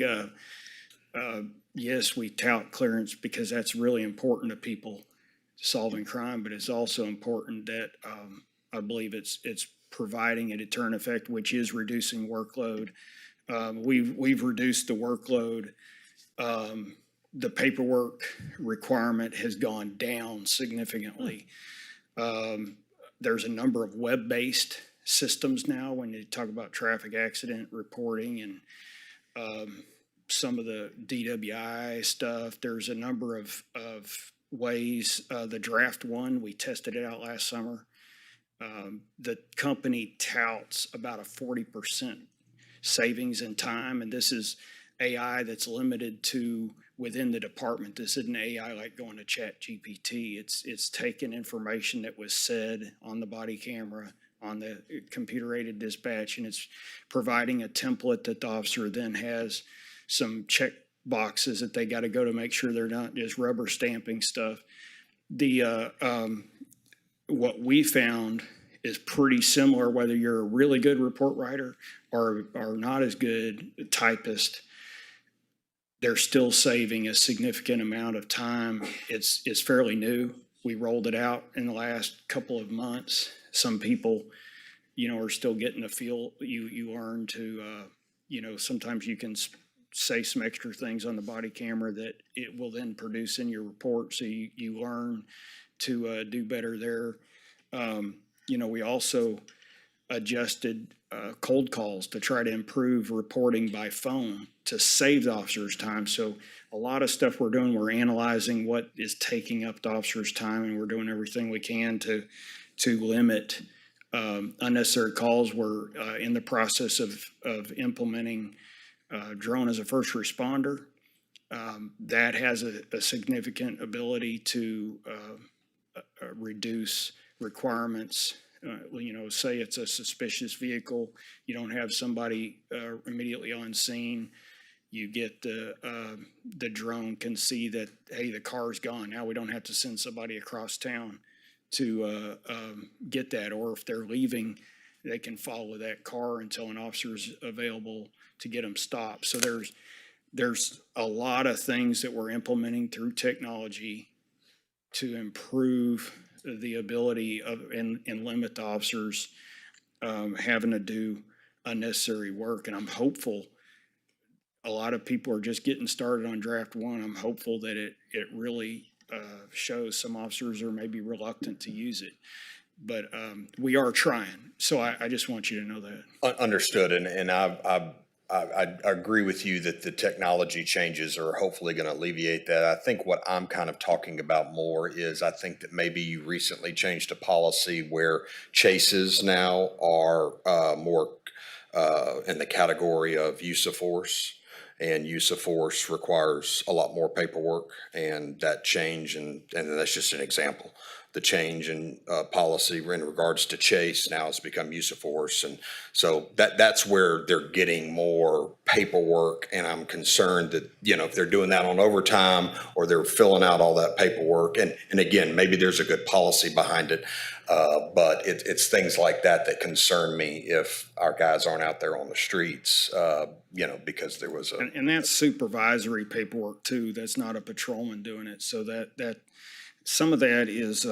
yes, we tout clearance because that's really important to people solving crime, but it's also important that I believe it's providing a deterrent effect, which is reducing workload. We've reduced the workload. The paperwork requirement has gone down significantly. There's a number of web-based systems now when you talk about traffic accident reporting and some of the DWI stuff. There's a number of ways. The draft one, we tested it out last summer. The company touts about a 40% savings in time, and this is AI that's limited to within the department. This isn't AI like going to ChatGPT. It's taking information that was said on the body camera, on the computer-aided dispatch, and it's providing a template that the officer then has some check boxes that they got to go to make sure they're not just rubber stamping stuff. What we found is pretty similar, whether you're a really good report writer or not as good typist. They're still saving a significant amount of time. It's fairly new. We rolled it out in the last couple of months. some people, are still getting the feel you earn to, sometimes you can say some extra things on the body camera that it will then produce in your report. So you learn to do better there. We also adjusted cold calls to try to improve reporting by phone to save the officers time. So a lot of stuff we're doing, we're analyzing what is taking up the officers' time, and we're doing everything we can to limit unnecessary calls. We're in the process of implementing drone as a first responder. That has a significant ability to reduce requirements. Say it's a suspicious vehicle, you don't have somebody immediately on scene. You get the drone can see that, hey, the car's gone. Now we don't have to send somebody across town to get that. Or if they're leaving, they can follow that car until an officer's available to get them stopped. So there's a lot of things that we're implementing through technology to improve the ability of and limit the officers having to do unnecessary work. And I'm hopeful, a lot of people are just getting started on draft one. I'm hopeful that it really shows some officers are maybe reluctant to use it. But we are trying. So I just want you to know that. Understood, and I agree with you that the technology changes are hopefully going to alleviate that. I think what I'm kind of talking about more is I think that maybe you recently changed a policy where chases now are more in the category of use of force. And use of force requires a lot more paperwork, and that change, and that's just an example. The change in policy in regards to chase now has become use of force, and so that's where they're getting more paperwork. And I'm concerned that if they're doing that on overtime or they're filling out all that paperwork, and again maybe there's a good policy behind it, but it's things like that concern me if our guys aren't out there on the streets, because there was a and that's supervisory paperwork too. That's not a patrolman doing it. So that some of that is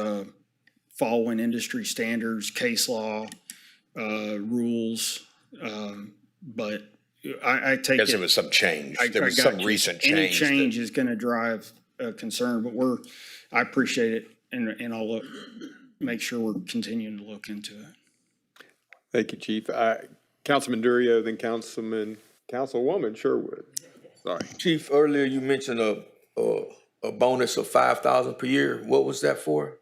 following industry standards, case law, rules. But I take because there was some change. There was some recent change. Any change is going to drive concern, but I appreciate it, and I'll make sure we're continuing to look into it. Thank you, Chief. Councilman Durio, then Councilwoman Sherwood. Sorry. Chief, earlier you mentioned a bonus of $5,000 per year. What was that for?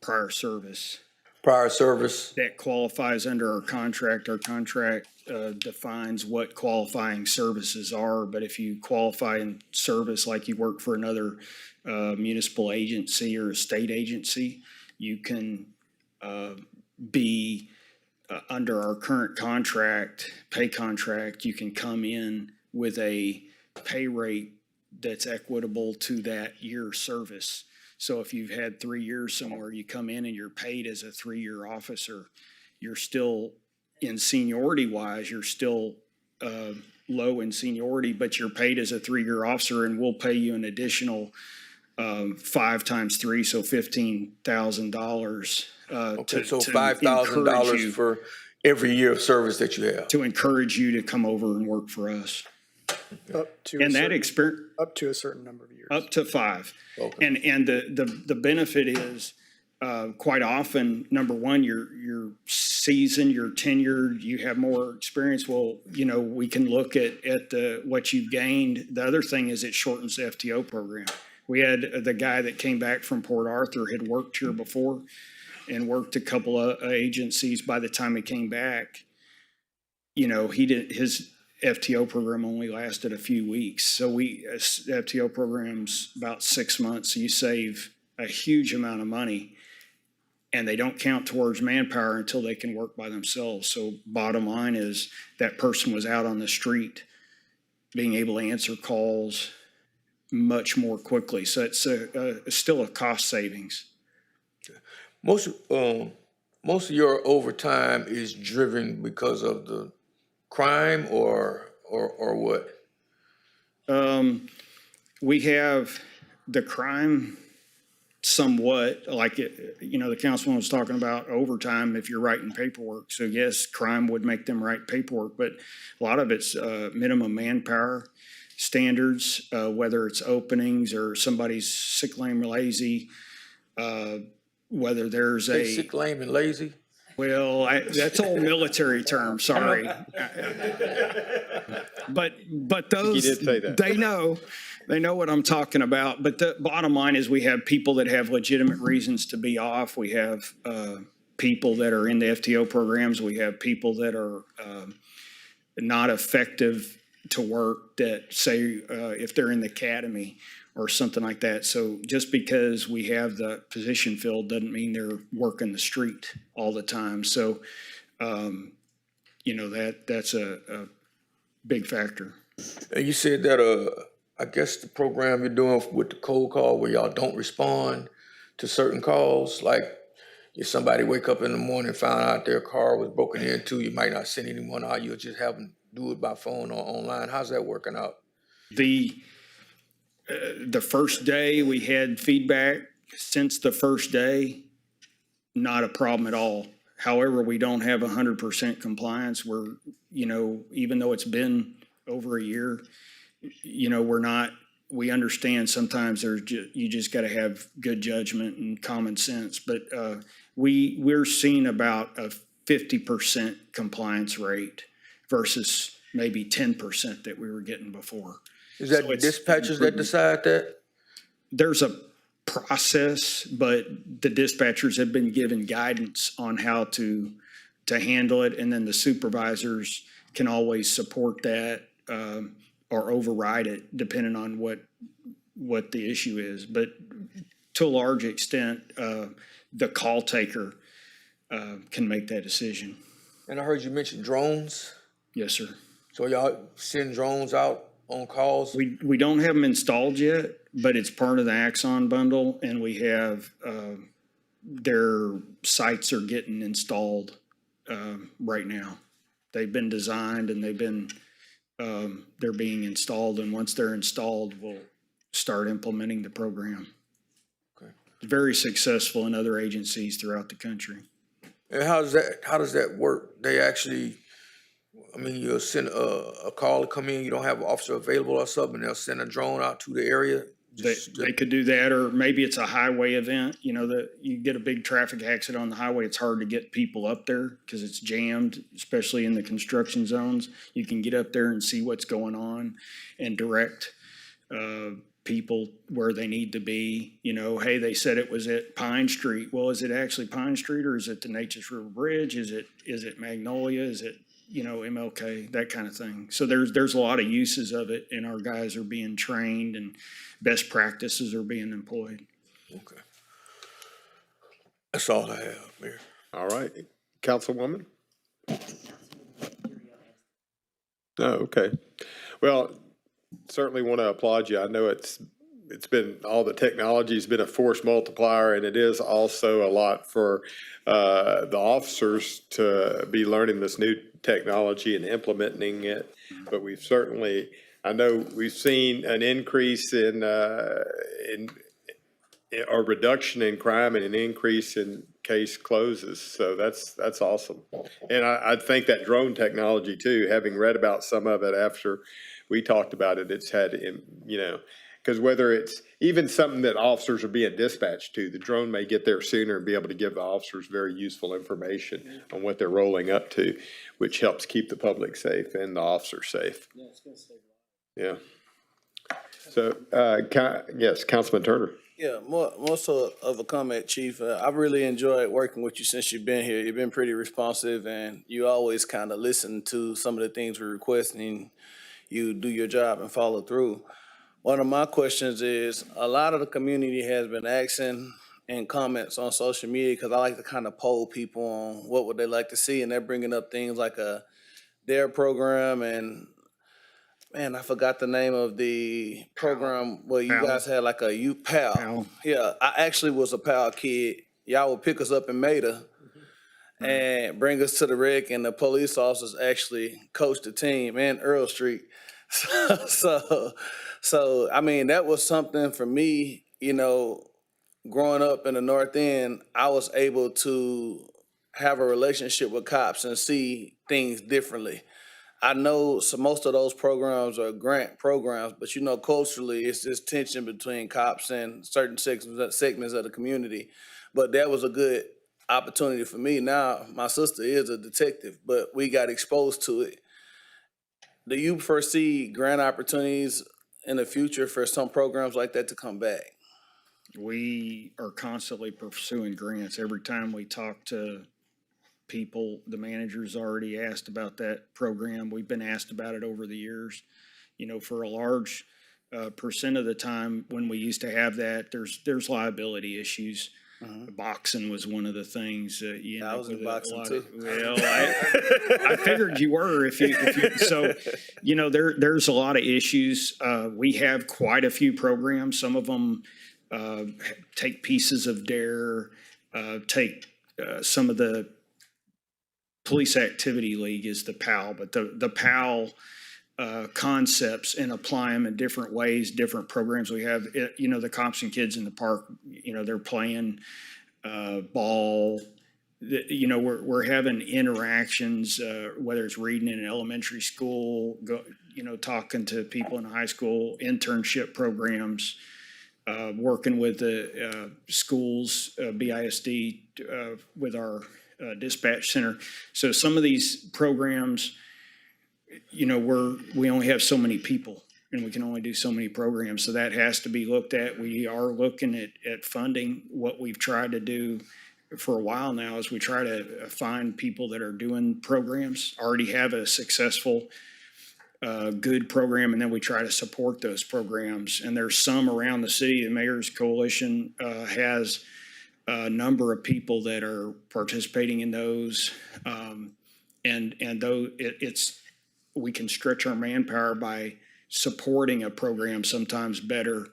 Prior service. Prior service. That qualifies under our contract. Our contract defines what qualifying services are, but if you qualify in service like you work for another municipal agency or a state agency, you can be under our current pay contract, you can come in with a pay rate that's equitable to that year's service. So if you've had 3 years somewhere, you come in and you're paid as a 3-year officer, you're still in seniority wise, you're still low in seniority, but you're paid as a 3-year officer, and we'll pay you an additional 5 times 3, so $15,000. Okay, so $5,000 for every year of service that you have. To encourage you to come over and work for us. Up to a certain number of years. Up to 5. Okay. And the benefit is quite often, number one, you're seasoned, you're tenured, you have more experience. Well, we can look at what you've gained. The other thing is it shortens the FTO program. We had the guy that came back from Port Arthur had worked here before and worked a couple of agencies. By the time he came back, his FTO program only lasted a few weeks. So FTO program's about 6 months. So you save a huge amount of money, and they don't count towards manpower until they can work by themselves. So bottom line is that person was out on the street being able to answer calls much more quickly. So it's still a cost savings. Most of your overtime is driven because of the crime or what? We have the crime. somewhat, like, the councilman was talking about overtime if you're writing paperwork. So yes, crime would make them write paperwork, but a lot of it's minimum manpower standards, whether it's openings or somebody's sick, lame, lazy, whether there's They a, sick, lame, and lazy. well, that's all military term, sorry. But those, did say that. they know what I'm talking about. But the bottom line is we have people that have legitimate reasons to be off. We have people that are in the FTO programs. We have people that are not effective to work that say if they're in the academy or something like that. So just because we have the position filled doesn't mean they're working the street all the time. So, that's a big factor. And you said that, I guess the program you're doing with the cold call where y'all don't respond to certain calls, like if somebody wake up in the morning and found out their car was broken into, you might not send anyone out, you'll just have them do it by phone or online. How's that working out? The first day we had feedback. Since the first day, not a problem at all. However, we don't have 100% compliance. We're, even though it's been over a year, we understand sometimes you just got to have good judgment and common sense. But we're seeing about a 50% compliance rate versus maybe 10% that we were getting before. Is that the dispatchers that decide that? There's a process, but the dispatchers have been given guidance on how to handle it, and then the supervisors can always support that or override it depending on what the issue is. But to a large extent, the call taker can make that decision. And I heard you mention drones. Yes, sir. So y'all send drones out on calls? We don't have them installed yet, but it's part of the Axon bundle, and we have their sites are getting installed right now. They've been designed and they're being installed, and once they're installed, we'll start implementing the program. Okay. It's very successful in other agencies throughout the country. And how does that work? They actually, you'll send a call to come in, you don't have an officer available or something, they'll send a drone out to the area? They could do that, or maybe it's a highway event, that you get a big traffic accident on the highway, it's hard to get people up there because it's jammed, especially in the construction zones. You can get up there and see what's going on and direct people where they need to be. Hey, they said it was at Pine Street. Well, is it actually Pine Street, or is it the Natchez River Bridge? Is it Magnolia? Is it MLK, that kind of thing. So there's a lot of uses of it, and our guys are being trained and best practices are being employed. Okay. That's all I have, Mayor. All right. Councilwoman? Oh, okay. Well, certainly want to applaud you. I know it's been, all the technology's been a force multiplier, and it is also a lot for the officers to be learning this new technology and implementing it. But I know we've seen an increase in or reduction in crime and an increase in case closes. So that's awesome. And I think that drone technology too, having read about some of it after we talked about it, it's had, because whether it's even something that officers are being dispatched to, the drone may get there sooner and be able to give the officers very useful information on what they're rolling up to, which helps keep the public safe and the officer safe. Yeah, it's gonna save Yeah. So, yes, Councilman Turner. Yeah, more so of a comment, Chief. I've really enjoyed working with you since you've been here. You've been pretty responsive, and you always kind of listen to some of the things we're requesting. You do your job and follow through. One of my questions is, a lot of the community has been asking in comments on social media, because I like to kind of poll people on what would they like to see, and they're bringing up things like a DARE program, and man, I forgot the name of the program where you guys had like a youth PAL. Yeah, I actually was a PAL kid. Y'all would pick us up in Maida and bring us to the wreck, and the police officers actually coached the team and Earl Street. So I mean, that was something for me, growing up in the North End, I was able to have a relationship with cops and see things differently. I know most of those programs are grant programs, but culturally, it's this tension between cops and certain segments of the community. But that was a good opportunity for me. Now, my sister is a detective, but we got exposed to it. Do you foresee grant opportunities in the future for some programs like that to come back? We are constantly pursuing grants. Every time we talk to people, the manager's already asked about that program. We've been asked about it over the years. For a large percent of the time when we used to have that, there's liability issues. Boxing was one of the things. I was in boxing too. Well, I figured you were. If you so, there's a lot of issues. We have quite a few programs. Some of them take pieces of DARE, take some of the Police Activity League is the PAL, but the PAL concepts and apply them in different ways, different programs. We have, the cops and kids in the park, they're playing ball. We're having interactions, whether it's reading in an elementary school, talking to people in high school, internship programs, working with the schools, BISD, with our dispatch center. So some of these programs, we only have so many people and we can only do so many programs. So that has to be looked at. We are looking at funding. What we've tried to do for a while now is we try to find people that are doing programs, already have a successful, good program, and then we try to support those programs. And there's some around the city. The Mayor's Coalition has a number of people that are participating in those. And though we can stretch our manpower by supporting a program sometimes better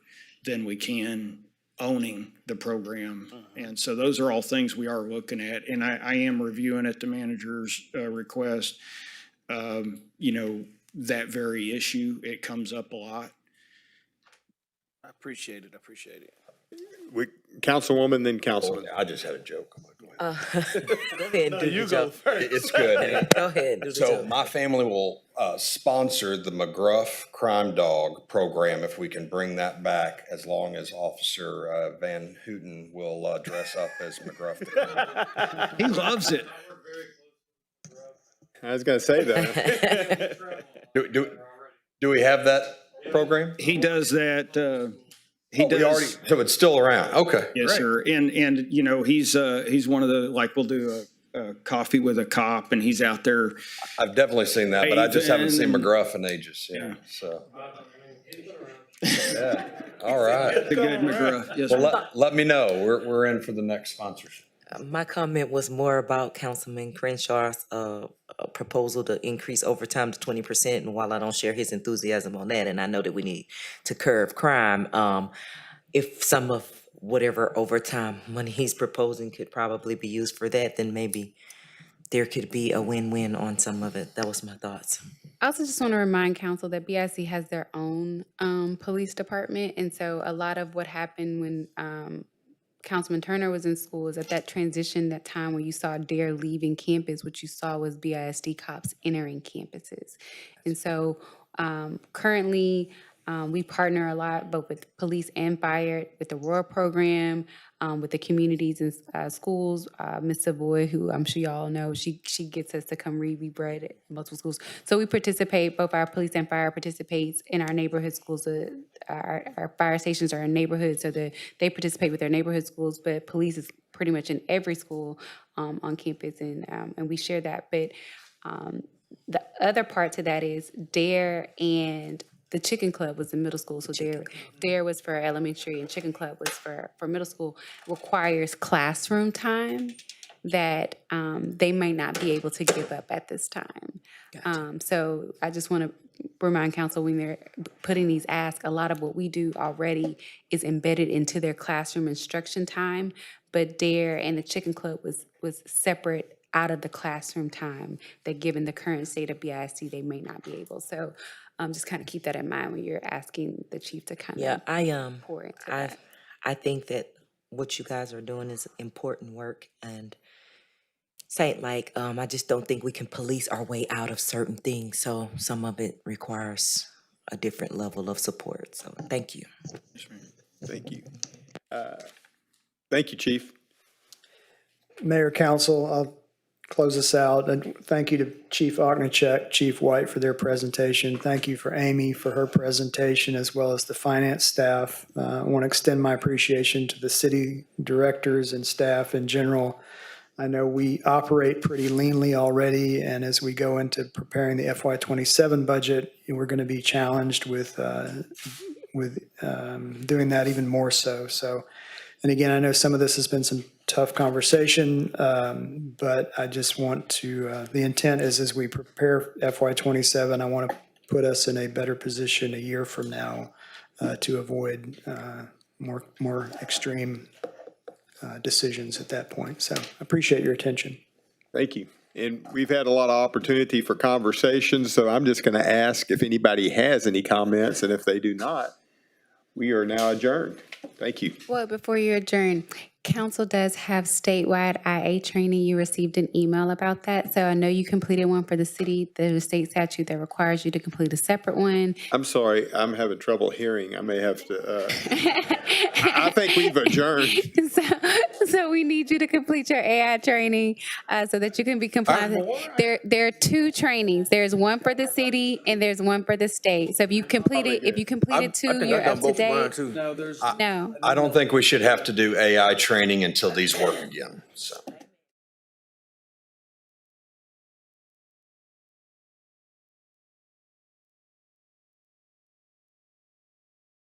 than we can owning the program. And so those are all things we are looking at. And I am reviewing at the manager's request, that very issue. It comes up a lot. I appreciate it. Councilwoman, then Councilman. I just had a joke. Go ahead and do You the go joke. first. It's good. Go ahead and do the So joke. my family will sponsor the McGruff Crime Dog program if we can bring that back, as long as Officer Van Houten will dress up as McGruff. The crime dog. He loves it. I was going to say that. Do we have that program? He does that. So it's still around. Okay. Yes, great. sir. And he's one of the, we'll do a coffee with a cop, and he's out there. I've definitely seen that, but I just haven't seen McGruff in ages. Yeah. So. Yeah. All right. The good McGruff. Yes, Well, sir. let me know. We're in for the next sponsorship. My comment was more about Councilman Crenshaw's proposal to increase overtime to 20%. And while I don't share his enthusiasm on that, and I know that we need to curb crime, if some of whatever overtime money he's proposing could probably be used for that, then maybe there could be a win-win on some of it. That was my thoughts. I also just want to remind council that BIC has their own police department. And so a lot of what happened when Councilman Turner was in school is at that transition, that time when you saw DARE leaving campus, what you saw was BISD cops entering campuses. And so currently we partner a lot, both with police and fire, with the Roar program, with the communities and schools. Ms. Savoy, who I'm sure y'all know, she gets us to come read. We read at multiple schools. So we participate, both our police and fire participates in our neighborhood schools. Our fire stations are in neighborhoods, so they participate with their neighborhood schools, but police is pretty much in every school on campus, and we share that. But the other part to that is DARE and the Chicken Club was in middle school, so DARE was for elementary and Chicken Club was for middle school, requires classroom time that they might not be able to give up at this time. So I just want to remind council, when they're putting these asks, a lot of what we do already is embedded into their classroom instruction time, but DARE and the Chicken Club was separate out of the classroom time, that given the current state of BIC, they may not be able. So just kind of keep that in mind when you're asking the chief to kind of pour into that. I think that what you guys are doing is important work, and saying like, I just don't think we can police our way out of certain things. So some of it requires a different level of support. So thank you. Thank you. Thank you, Chief. Mayor, Council, I'll close this out. And thank you to Chief Ognichek, Chief White for their presentation. Thank you for Amy for her presentation, as well as the finance staff. I want to extend my appreciation to the city directors and staff in general. I know we operate pretty leanly already, and as we go into preparing the FY27 budget, we're going to be challenged with doing that even more so. And again, I know some of this has been some tough conversation, but I just want to, the intent is as we prepare FY27, I want to put us in a better position a year from now to avoid more extreme decisions at that point. So I appreciate your attention. Thank you. And we've had a lot of opportunity for conversations, so I'm just going to ask if anybody has any comments, and if they do not, we are now adjourned. Thank you. Well, before you adjourn, council does have statewide IA training. You received an email about that. So I know you completed one for the city. There's a state statute that requires you to complete a separate one. I'm sorry, I'm having trouble hearing. I may have to, I think we've adjourned. So we need you to complete your AI training so that you can be compliant. There are two trainings. There's one for the city and there's one for the state. So if you completed two, you're up to date. No, there's. No. I don't think we should have to do AI training until these work again, so.